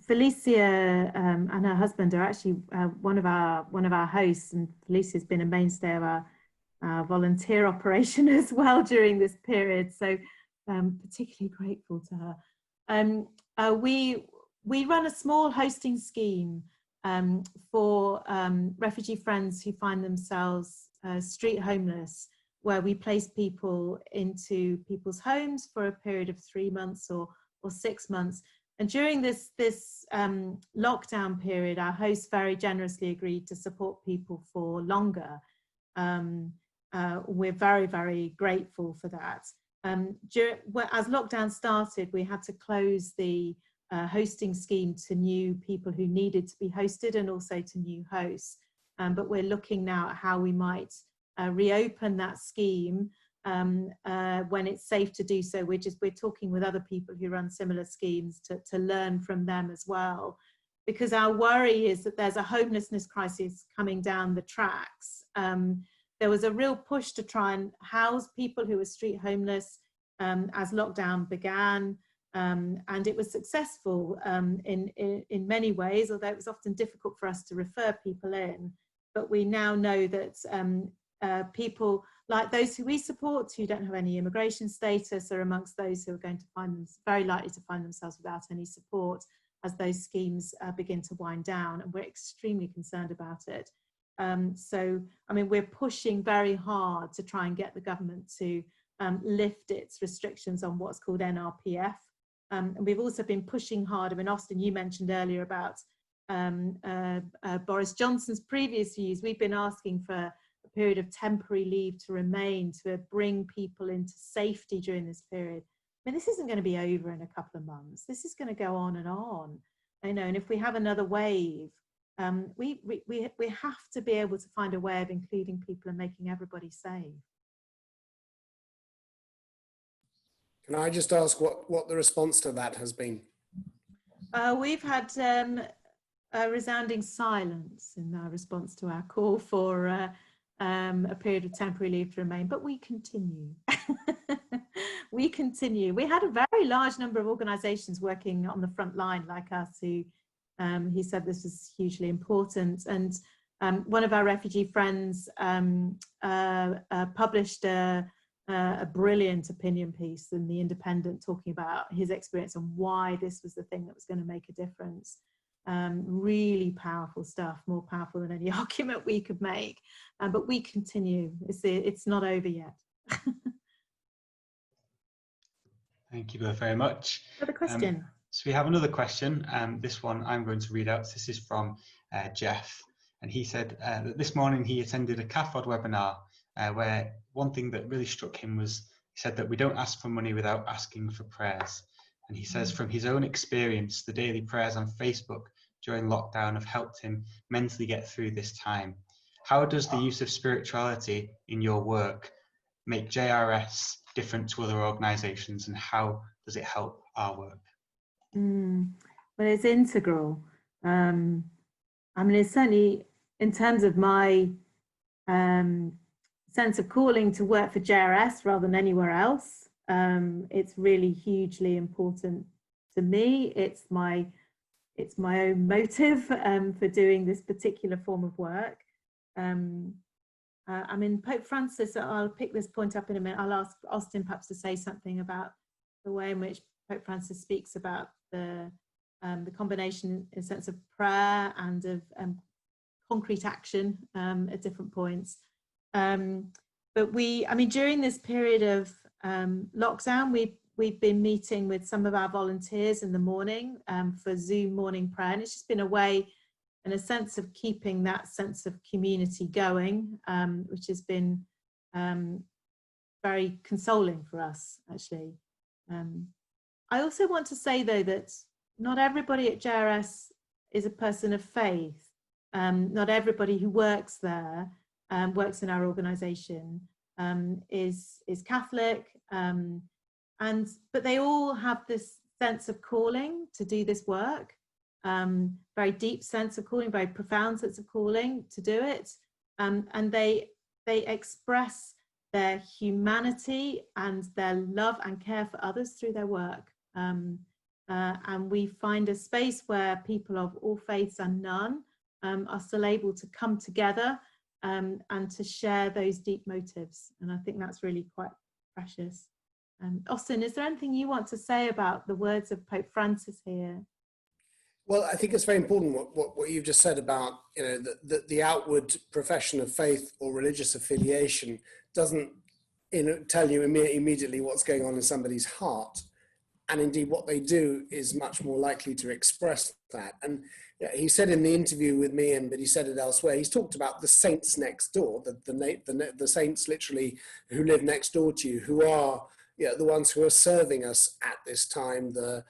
Felicia and her husband are actually one of our hosts, and Felicia's been a mainstay of our volunteer operation as well during this period. So particularly grateful to her. We run a small hosting scheme for refugee friends who find themselves street homeless, where we place people into people's homes for a period of 3 months or 6 months. And during this lockdown period, our hosts very generously agreed to support people for longer. We're very, very grateful for that. As lockdown started, we had to close the hosting scheme to new people who needed to be hosted and also to new hosts. But we're looking now at how we might reopen that scheme when it's safe to do so. We're talking with other people who run similar schemes to learn from them as well. Because our worry is that there's a homelessness crisis coming down the tracks. There was a real push to try and house people who were street homeless as lockdown began, and it was successful in many ways, although it was often difficult for us to refer people in. But we now know that people like those who we support, who don't have any immigration status, are amongst those who are going to find them very likely to find themselves without any support as those schemes begin to wind down, and we're extremely concerned about it. So, I mean, we're pushing very hard to try and get the government to lift its restrictions on what's called NRPF. And we've also been pushing hard. I mean, Austen, you mentioned earlier about Boris Johnson's previous views. We've been asking for a period of temporary leave to remain to bring people into safety during this period. I mean, this isn't going to be over in a couple of months. This is going to go on and on. I know, and if we have another wave, we have to be able to find a way of including people and making everybody safe. Can I just ask what the response to that has been? We've had a resounding silence in our response to our call for a period of temporary leave to remain, but we continue. We continue. We had a very large number of organisations working on the front line like us who said this was hugely important. And one of our refugee friends published a brilliant opinion piece in The Independent talking about his experience and why this was the thing that was going to make a difference. Really powerful stuff, more powerful than any argument we could make. But we continue. It's not over yet. Thank you both very much. Another question. So we have another question. This one I'm going to read out. This is from Jeff. And he said that this morning he attended a CAFOD webinar where one thing that really struck him was, he said that we don't ask for money without asking for prayers. And he says from his own experience, the daily prayers on Facebook during lockdown have helped him mentally get through this time. How does the use of spirituality in your work make JRS different to other organisations, and how does it help our work? Well, it's integral. I mean, it's certainly, in terms of my sense of calling to work for JRS rather than anywhere else, it's really hugely important to me. It's my own motive for doing this particular form of work. I mean, Pope Francis, I'll pick this point up in a minute. I'll ask Austen perhaps to say something about the way in which Pope Francis speaks about the combination in a sense of prayer and of concrete action at different points. But during this period of lockdown, we've been meeting with some of our volunteers in the morning for Zoom morning prayer, and it's just been a way and a sense of keeping that sense of community going, which has been very consoling for us, actually. I also want to say, though, that not everybody at JRS is a person of faith. Not everybody who works there, works in our organisation, is Catholic, but they all have this sense of calling to do this work. Very deep sense of calling, very profound sense of calling to do it, and they express their humanity and their love and care for others through their work, and we find a space where people of all faiths and none are still able to come together and to share those deep motives, and I think that's really quite precious. Austen, is there anything you want to say about the words of Pope Francis here? Well, I think it's very important what you've just said about, you know, the outward profession of faith or religious affiliation doesn't tell you immediately what's going on in somebody's heart. And indeed, what they do is much more likely to express that. And he said in the interview with me, but he said it elsewhere, he's talked about the saints next door, the saints literally who live next door to you, who are the ones who are serving us at this time, the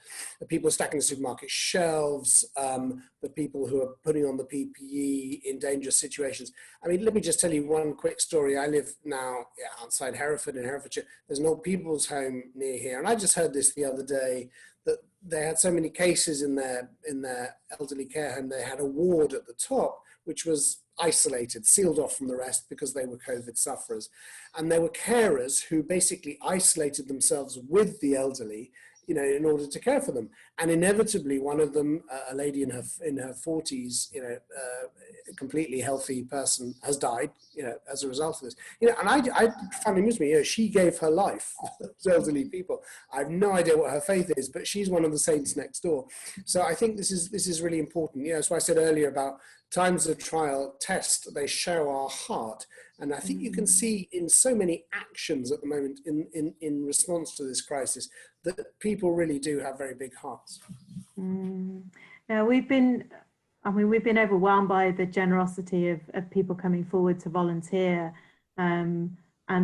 people stacking the supermarket shelves, the people who are putting on the PPE in dangerous situations. I mean, let me just tell you one quick story. I live now outside Hereford in Herefordshire. There's an old people's home near here, and I just heard this the other day, that they had so many cases in their elderly care home. They had a ward at the top which was isolated, sealed off from the rest because they were COVID sufferers. And there were carers who basically isolated themselves with the elderly, in order to care for them. And inevitably, one of them, a lady in her 40s, a completely healthy person, has died, as a result of this. And I find it amused me, she gave her life to elderly people. I have no idea what her faith is, but she's one of the saints next door. So I think this is really important. That's why I said earlier about times of trial test, they show our heart. And I think you can see in so many actions at the moment in response to this crisis that people really do have very big hearts. Yeah, we've been overwhelmed by the generosity of people coming forward to volunteer. And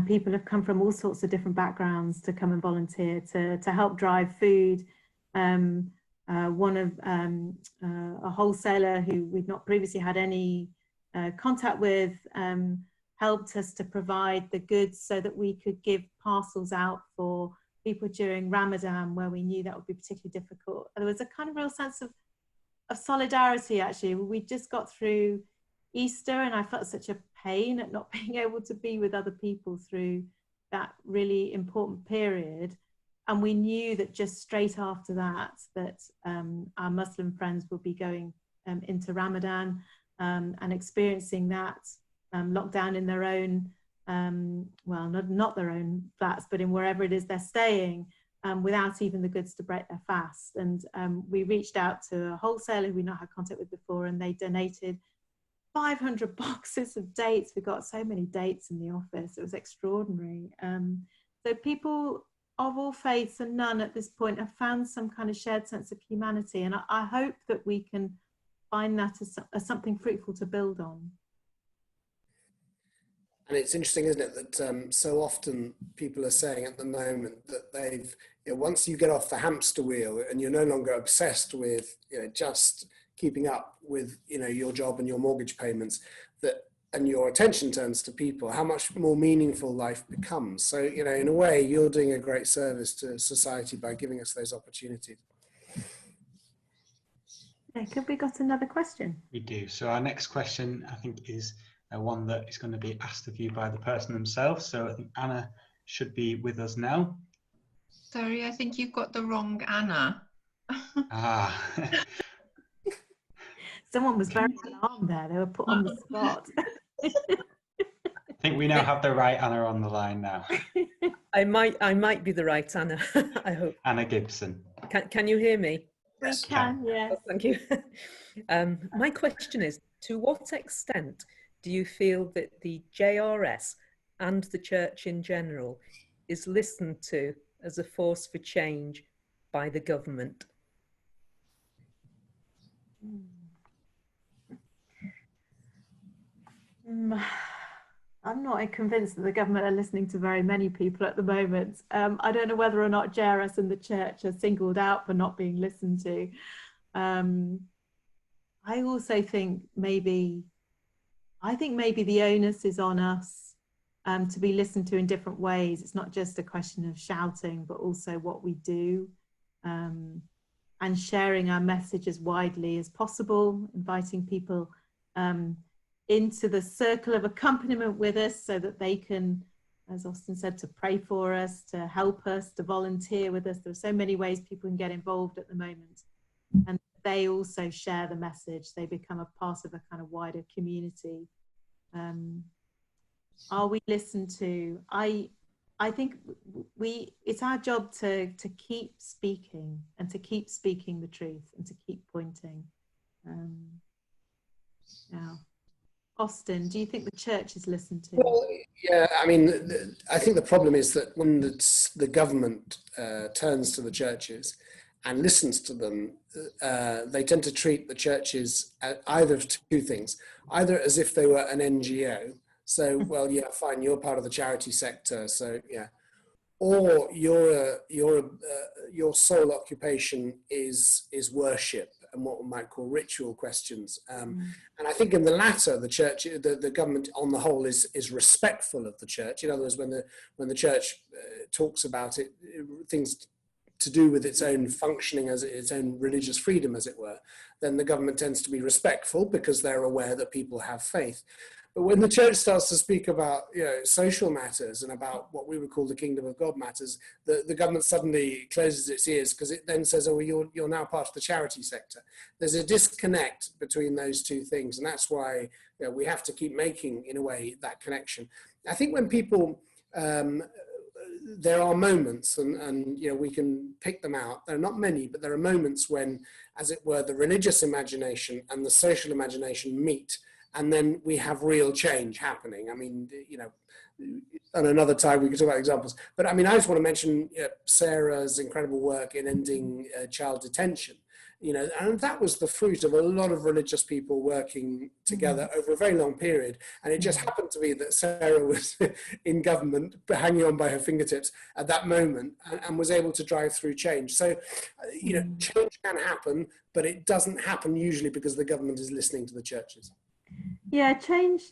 people have come from all sorts of different backgrounds to come and volunteer to help drive food. One of a wholesaler who we've not previously had any contact with helped us to provide the goods so that we could give parcels out for people during Ramadan, where we knew that would be particularly difficult. There was a kind of real sense of solidarity, actually. We just got through Easter, and I felt such a pain at not being able to be with other people through that really important period. And we knew that just straight after that, our Muslim friends would be going into Ramadan and experiencing that lockdown in their own, well, not their own flats, but in wherever it is they're staying, without even the goods to break their fast. And we reached out to a wholesaler who we not had contact with before, and they donated 500 boxes of dates. We got so many dates in the office. It was extraordinary. So people of all faiths and none at this point have found some kind of shared sense of humanity. And I hope that we can find that as something fruitful to build on. And it's interesting, isn't it, that so often people are saying at the moment that they've, once you get off the hamster wheel and you're no longer obsessed with, just keeping up with, your job and your mortgage payments, and your attention turns to people, how much more meaningful life becomes. So, in a way, you're doing a great service to society by giving us those opportunities. Have we got another question? We do. So our next question, I think, is one that is going to be asked of you by the person themselves. So I think Anna should be with us now. Sorry, I think you've got the wrong Anna. Someone was very alarmed there. They were put on the spot. I think we now have the right Anna on the line now. I might be the right Anna. I hope. Anna Gibson. Can you hear me? Yes, can. Yeah. Oh, thank you. My question is, to what extent do you feel that the JRS and the church in general is listened to as a force for change by the government? I'm not convinced that the government are listening to very many people at the moment. I don't know whether or not JRS and the church are singled out for not being listened to. I also think maybe the onus is on us to be listened to in different ways. It's not just a question of shouting, but also what we do, and sharing our message as widely as possible, inviting people into the circle of accompaniment with us so that they can, as Austen said, to pray for us, to help us, to volunteer with us. There are so many ways people can get involved at the moment. And they also share the message. They become a part of a kind of wider community. Are we listened to? I think it's our job to keep speaking, and to keep speaking the truth, and to keep pointing. Now, Austen, do you think the church is listened to? Well, yeah, I mean, I think the problem is that when the government turns to the churches and listens to them, they tend to treat the churches either of two things, either as if they were an NGO. So, well, yeah, fine, you're part of the charity sector, so yeah. or your sole occupation is worship and what we might call ritual questions. And I think in the latter, the church, the government on the whole is respectful of the church. In other words, when the church talks about it, things to do with its own functioning as its own religious freedom, as it were, then the government tends to be respectful because they're aware that people have faith. But when the church starts to speak about, you know, social matters and about what we would call the kingdom of God matters, the government suddenly closes its ears because it then says, oh, well, you're now part of the charity sector. There's a disconnect between those two things, and that's why, you know, we have to keep making, in a way, that connection. I think when people, there are moments, and you know, we can pick them out. There are not many, but there are moments when, as it were, the religious imagination and the social imagination meet, and then we have real change happening. I mean, you know, on another time we could talk about examples, but I mean, I just want to mention Sarah's incredible work in ending child detention. You know, and that was the fruit of a lot of religious people working together over a very long period. And it just happened to be that Sarah was in government, hanging on by her fingertips at that moment, and was able to drive through change. So, you know, change can happen, but it doesn't happen usually because the government is listening to the churches. Yeah, change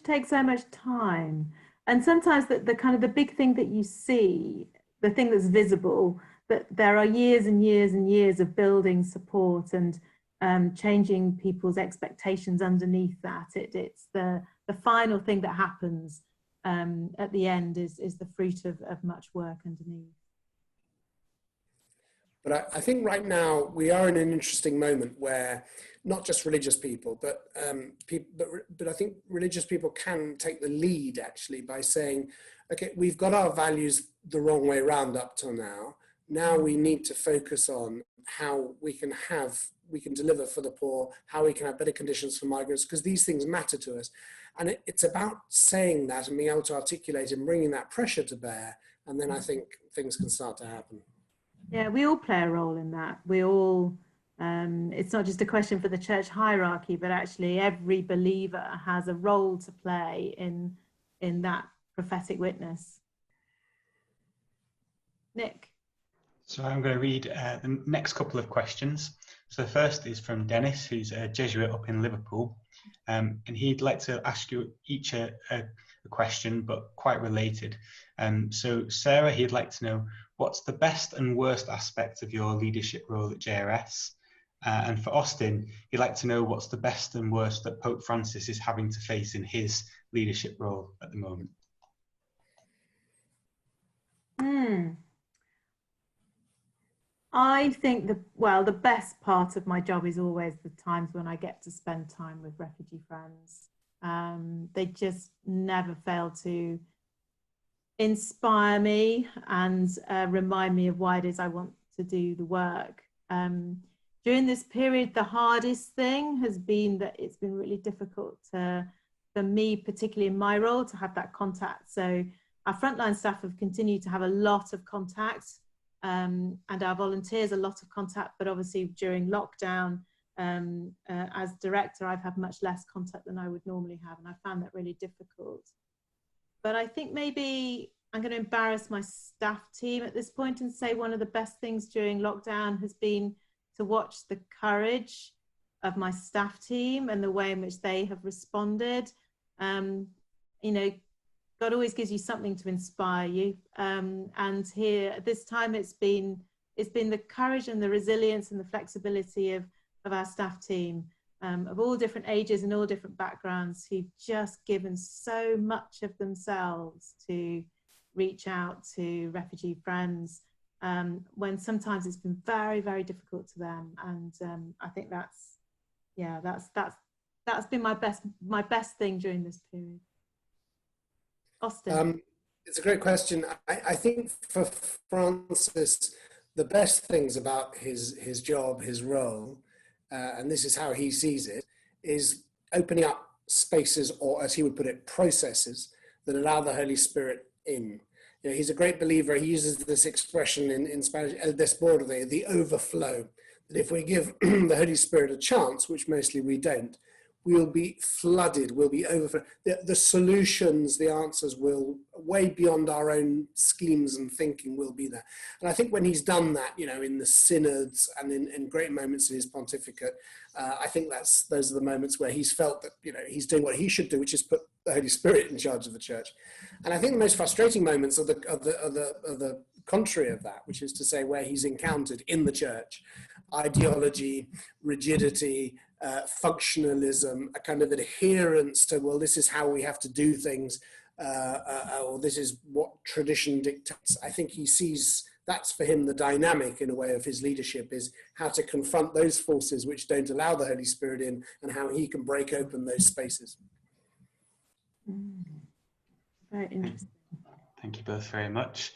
takes so much time. And sometimes the kind of the big thing that you see, the thing that's visible, that there are years and years and years of building support and changing people's expectations underneath that. It's the final thing that happens at the end is the fruit of much work underneath. But I think right now we are in an interesting moment where not just religious people, but I think religious people can take the lead actually by saying, okay, we've got our values the wrong way around up till now. Now we need to focus on how we can deliver for the poor, how we can have better conditions for migrants, because these things matter to us. And it's about saying that and being able to articulate and bringing that pressure to bear. And then I think things can start to happen. Yeah, we all play a role in that. We all, it's not just a question for the church hierarchy, but actually every believer has a role to play in that prophetic witness. Nick. So I'm going to read the next couple of questions. So the first is from Dennis, who's a Jesuit up in Liverpool. And he'd like to ask you each a question, but quite related. So Sarah, he'd like to know, what's the best and worst aspect of your leadership role at JRS? And for Austen, he'd like to know what's the best and worst that Pope Francis is having to face in his leadership role at the moment. I think the best part of my job is always the times when I get to spend time with refugee friends. They just never fail to inspire me and remind me of why it is I want to do the work. During this period, the hardest thing has been that it's been really difficult for me, particularly in my role, to have that contact. So our frontline staff have continued to have a lot of contact, and our volunteers a lot of contact, but obviously during lockdown, as director, I've had much less contact than I would normally have, and I found that really difficult. But I think maybe I'm going to embarrass my staff team at this point and say one of the best things during lockdown has been to watch the courage of my staff team and the way in which they have responded. You know, God always gives you something to inspire you. And here at this time, it's been the courage and the resilience and the flexibility of our staff team, of all different ages and all different backgrounds, who've just given so much of themselves to reach out to refugee friends, when sometimes it's been very, very difficult to them. And I think that's been my best thing during this period. Austen. It's a great question. I think for Francis, the best things about his job, his role, and this is how he sees it, is opening up spaces, or as he would put it, processes that allow the Holy Spirit in. You know, he's a great believer. He uses this expression in Spanish, el desborde, the overflow, that if we give the Holy Spirit a chance, which mostly we don't, we'll be flooded, we'll be over. The solutions, the answers will, way beyond our own schemes and thinking, will be there. And I think when he's done that, you know, in the synods and in great moments in his pontificate, I think those are the moments where he's felt that, you know, he's doing what he should do, which is put the Holy Spirit in charge of the church. And I think the most frustrating moments are the contrary of that, which is to say where he's encountered in the church ideology, rigidity, functionalism, a kind of adherence to, well, this is how we have to do things, or this is what tradition dictates. I think he sees that's for him the dynamic, in a way, of his leadership, is how to confront those forces which don't allow the Holy Spirit in, and how he can break open those spaces. Very interesting. Thank you both very much.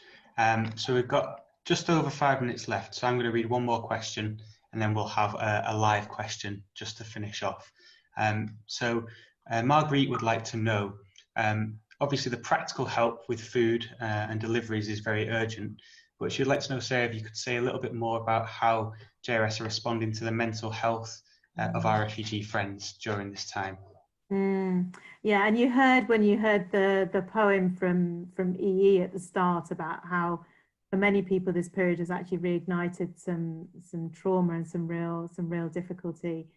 So we've got just over 5 minutes left, so I'm going to read one more question, and then we'll have a live question just to finish off. Marguerite would like to know, obviously the practical help with food and deliveries is very urgent, but she'd like to know, Sarah, if you could say a little bit more about how JRS are responding to the mental health of our refugee friends during this time. Yeah, and you heard, when you heard the poem from EE at the start, about how for many people this period has actually reignited some trauma and some real difficulty.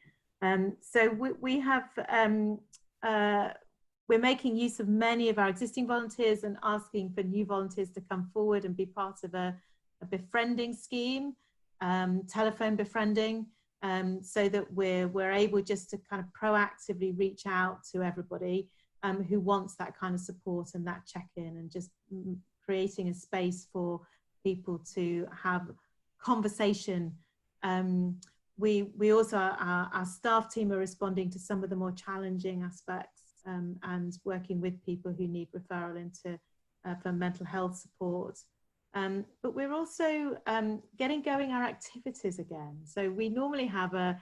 So we have we're making use of many of our existing volunteers and asking for new volunteers to come forward and be part of a befriending scheme, telephone befriending, so that we're able just to kind of proactively reach out to everybody who wants that kind of support and that check-in, and just creating a space for people to have conversation. We also, our staff team are responding to some of the more challenging aspects and working with people who need referral into for mental health support. But we're also getting going our activities again. So we normally have a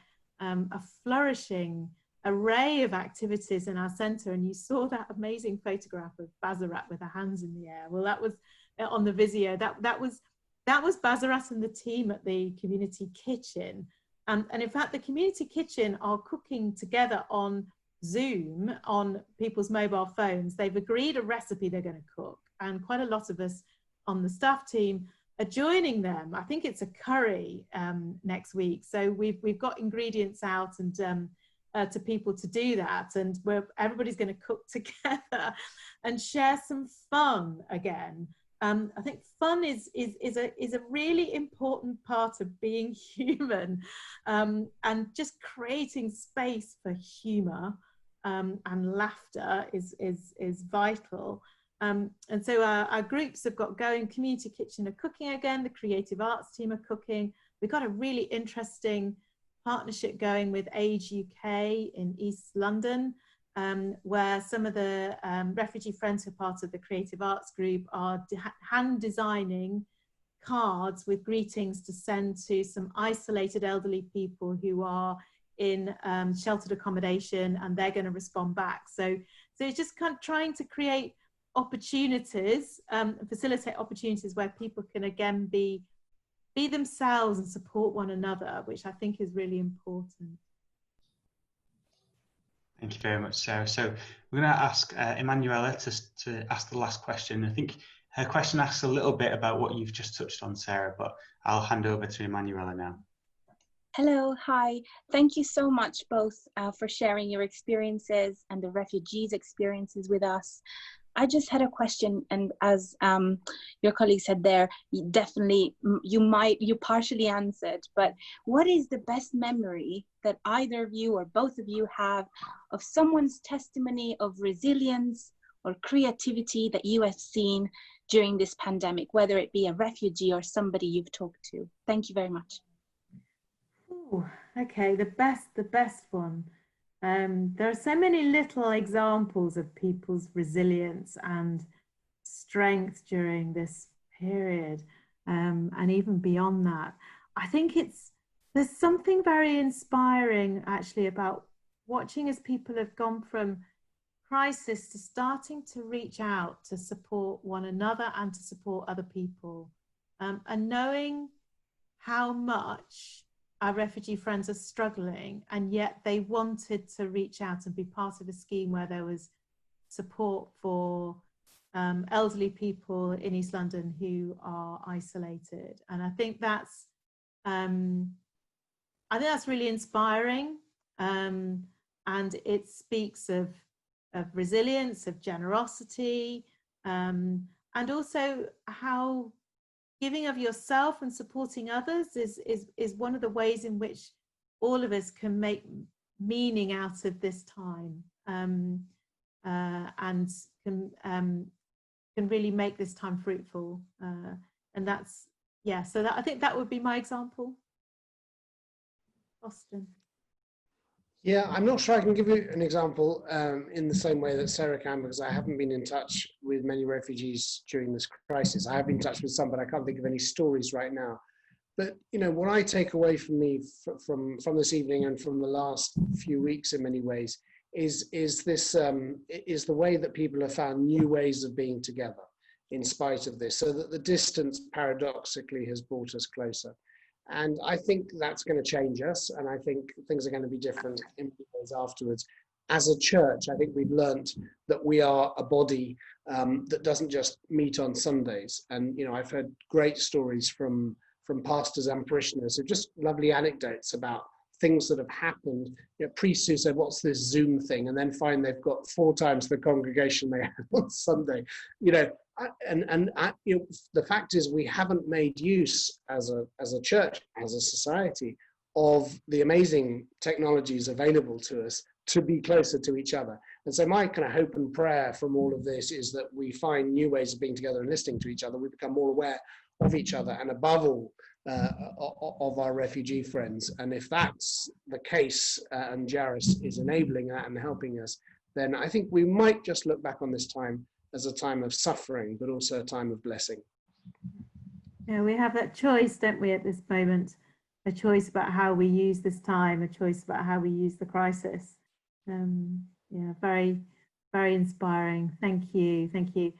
flourishing array of activities in our centre, and you saw that amazing photograph of Basirat with her hands in the air. Well, that was on the Visio. That was Basirat and the team at the community kitchen. And in fact, the community kitchen are cooking together on Zoom on people's mobile phones. They've agreed a recipe they're going to cook, and quite a lot of us on the staff team are joining them. I think it's a curry next week, so we've got ingredients out and to people to do that, and everybody's going to cook together and share some fun again. I think fun is a really important part of being human, and just creating space for humour and laughter is vital. And so our groups have got going. Community Kitchen are cooking again. The creative arts team are cooking. We've got a really interesting partnership going with Age UK in East London, where some of the refugee friends who are part of the creative arts group are hand designing cards with greetings to send to some isolated elderly people who are in sheltered accommodation, and they're going to respond back. So it's just kind of trying to create opportunities, facilitate opportunities where people can again be themselves and support one another, which I think is really important. Thank you very much, Sarah. So we're going to ask Emanuela to ask the last question. I think her question asks a little bit about what you've just touched on, Sarah, but I'll hand over to Emanuela now. Hello, hi. Thank you so much both for sharing your experiences and the refugees' experiences with us. I just had a question, and as your colleague said there, definitely you partially answered, but what is the best memory that either of you or both of you have of someone's testimony of resilience or creativity that you have seen during this pandemic, whether it be a refugee or somebody you've talked to? Thank you very much. Ooh, okay, the best one. There are so many little examples of people's resilience and strength during this period, and even beyond that. I think there's something very inspiring actually about watching as people have gone from crisis to starting to reach out to support one another and to support other people, and knowing how much our refugee friends are struggling, and yet they wanted to reach out and be part of a scheme where there was support for elderly people in East London who are isolated. And I think that's really inspiring, and it speaks of resilience, of generosity, and also how giving of yourself and supporting others is one of the ways in which all of us can make meaning out of this time, and can really make this time fruitful. And that's, yeah, so I think that would be my example. Austen. Yeah, I'm not sure I can give you an example in the same way that Sarah can, because I haven't been in touch with many refugees during this crisis. I have been in touch with some, but I can't think of any stories right now. But, you know, what I take away from me from this evening and from the last few weeks in many ways is the way that people have found new ways of being together in spite of this, so that the distance paradoxically has brought us closer. And I think that's going to change us, and I think things are going to be different in many ways afterwards. As a church, I think we've learned that we are a body that doesn't just meet on Sundays. And, you know, I've heard great stories from pastors and parishioners, so just lovely anecdotes about things that have happened. You know, priests who said, "What's this Zoom thing?" and then find they've got 4 times the congregation they had on Sunday. You know, you know, the fact is we haven't made use as a church, as a society, of the amazing technologies available to us to be closer to each other. And so my kind of hope and prayer from all of this is that we find new ways of being together and listening to each other. We become more aware of each other, and above all, of our refugee friends. And if that's the case, and JRS is enabling that and helping us, then I think we might just look back on this time as a time of suffering, but also a time of blessing. Yeah, we have that choice, don't we, at this moment? A choice about how we use this time, a choice about how we use the crisis. Yeah, very, very inspiring. Thank you, thank you.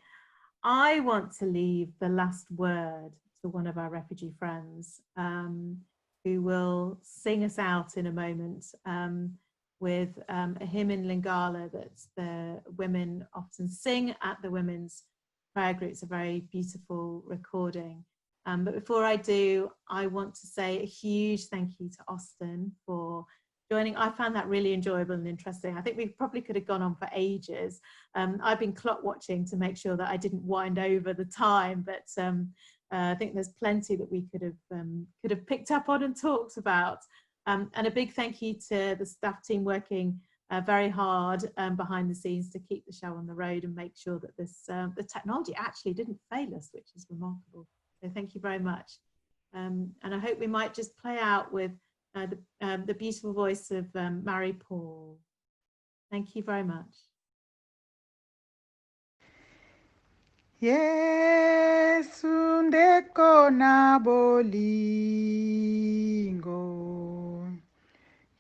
I want to leave the last word to one of our refugee friends, who will sing us out in a moment with a hymn in Lingala that the women often sing at the women's prayer group. It's a very beautiful recording. But before I do, I want to say a huge thank you to Austen for joining. I found that really enjoyable and interesting. I think we probably could have gone on for ages. I've been clock watching to make sure that I didn't wind over the time, but I think there's plenty that we could have picked up on and talked about. And a big thank you to the staff team working very hard behind the scenes to keep the show on the road and make sure that this the technology actually didn't fail us, which is remarkable. So thank you very much. And I hope we might just play out with the beautiful voice of Mary Paul. Thank you very much. Yesu ndeko na bolingo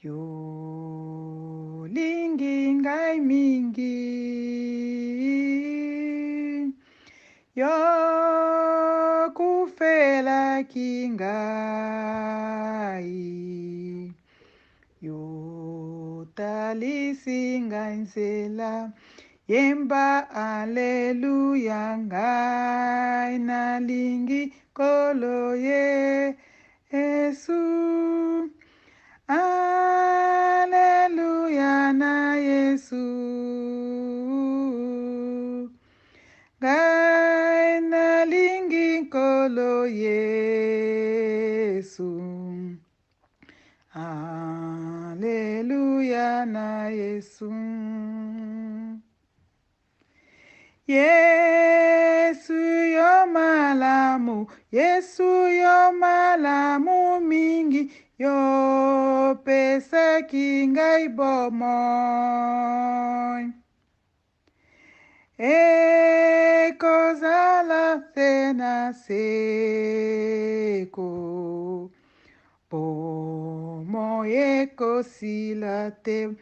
yo lingi ngai mingi yo kufela kingai yo talisi ngai nsela yemba aleluya ngai nalingi kolo Yesu. Aleluya na Yesu. Ngai nalingi kolo Yesu. Aleluya na Yesu. Yesu yo malamu, Yesu yo malamu mingi, yo pesa kingai bomoy. Eko zala fena seko, bomoy eko silate.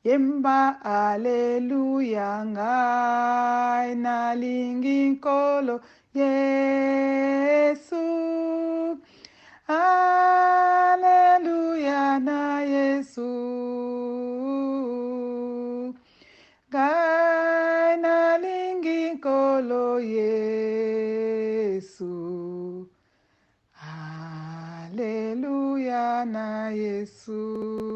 Yemba aleluya ngai nalingi kolo Yesu. Aleluya. Yesu.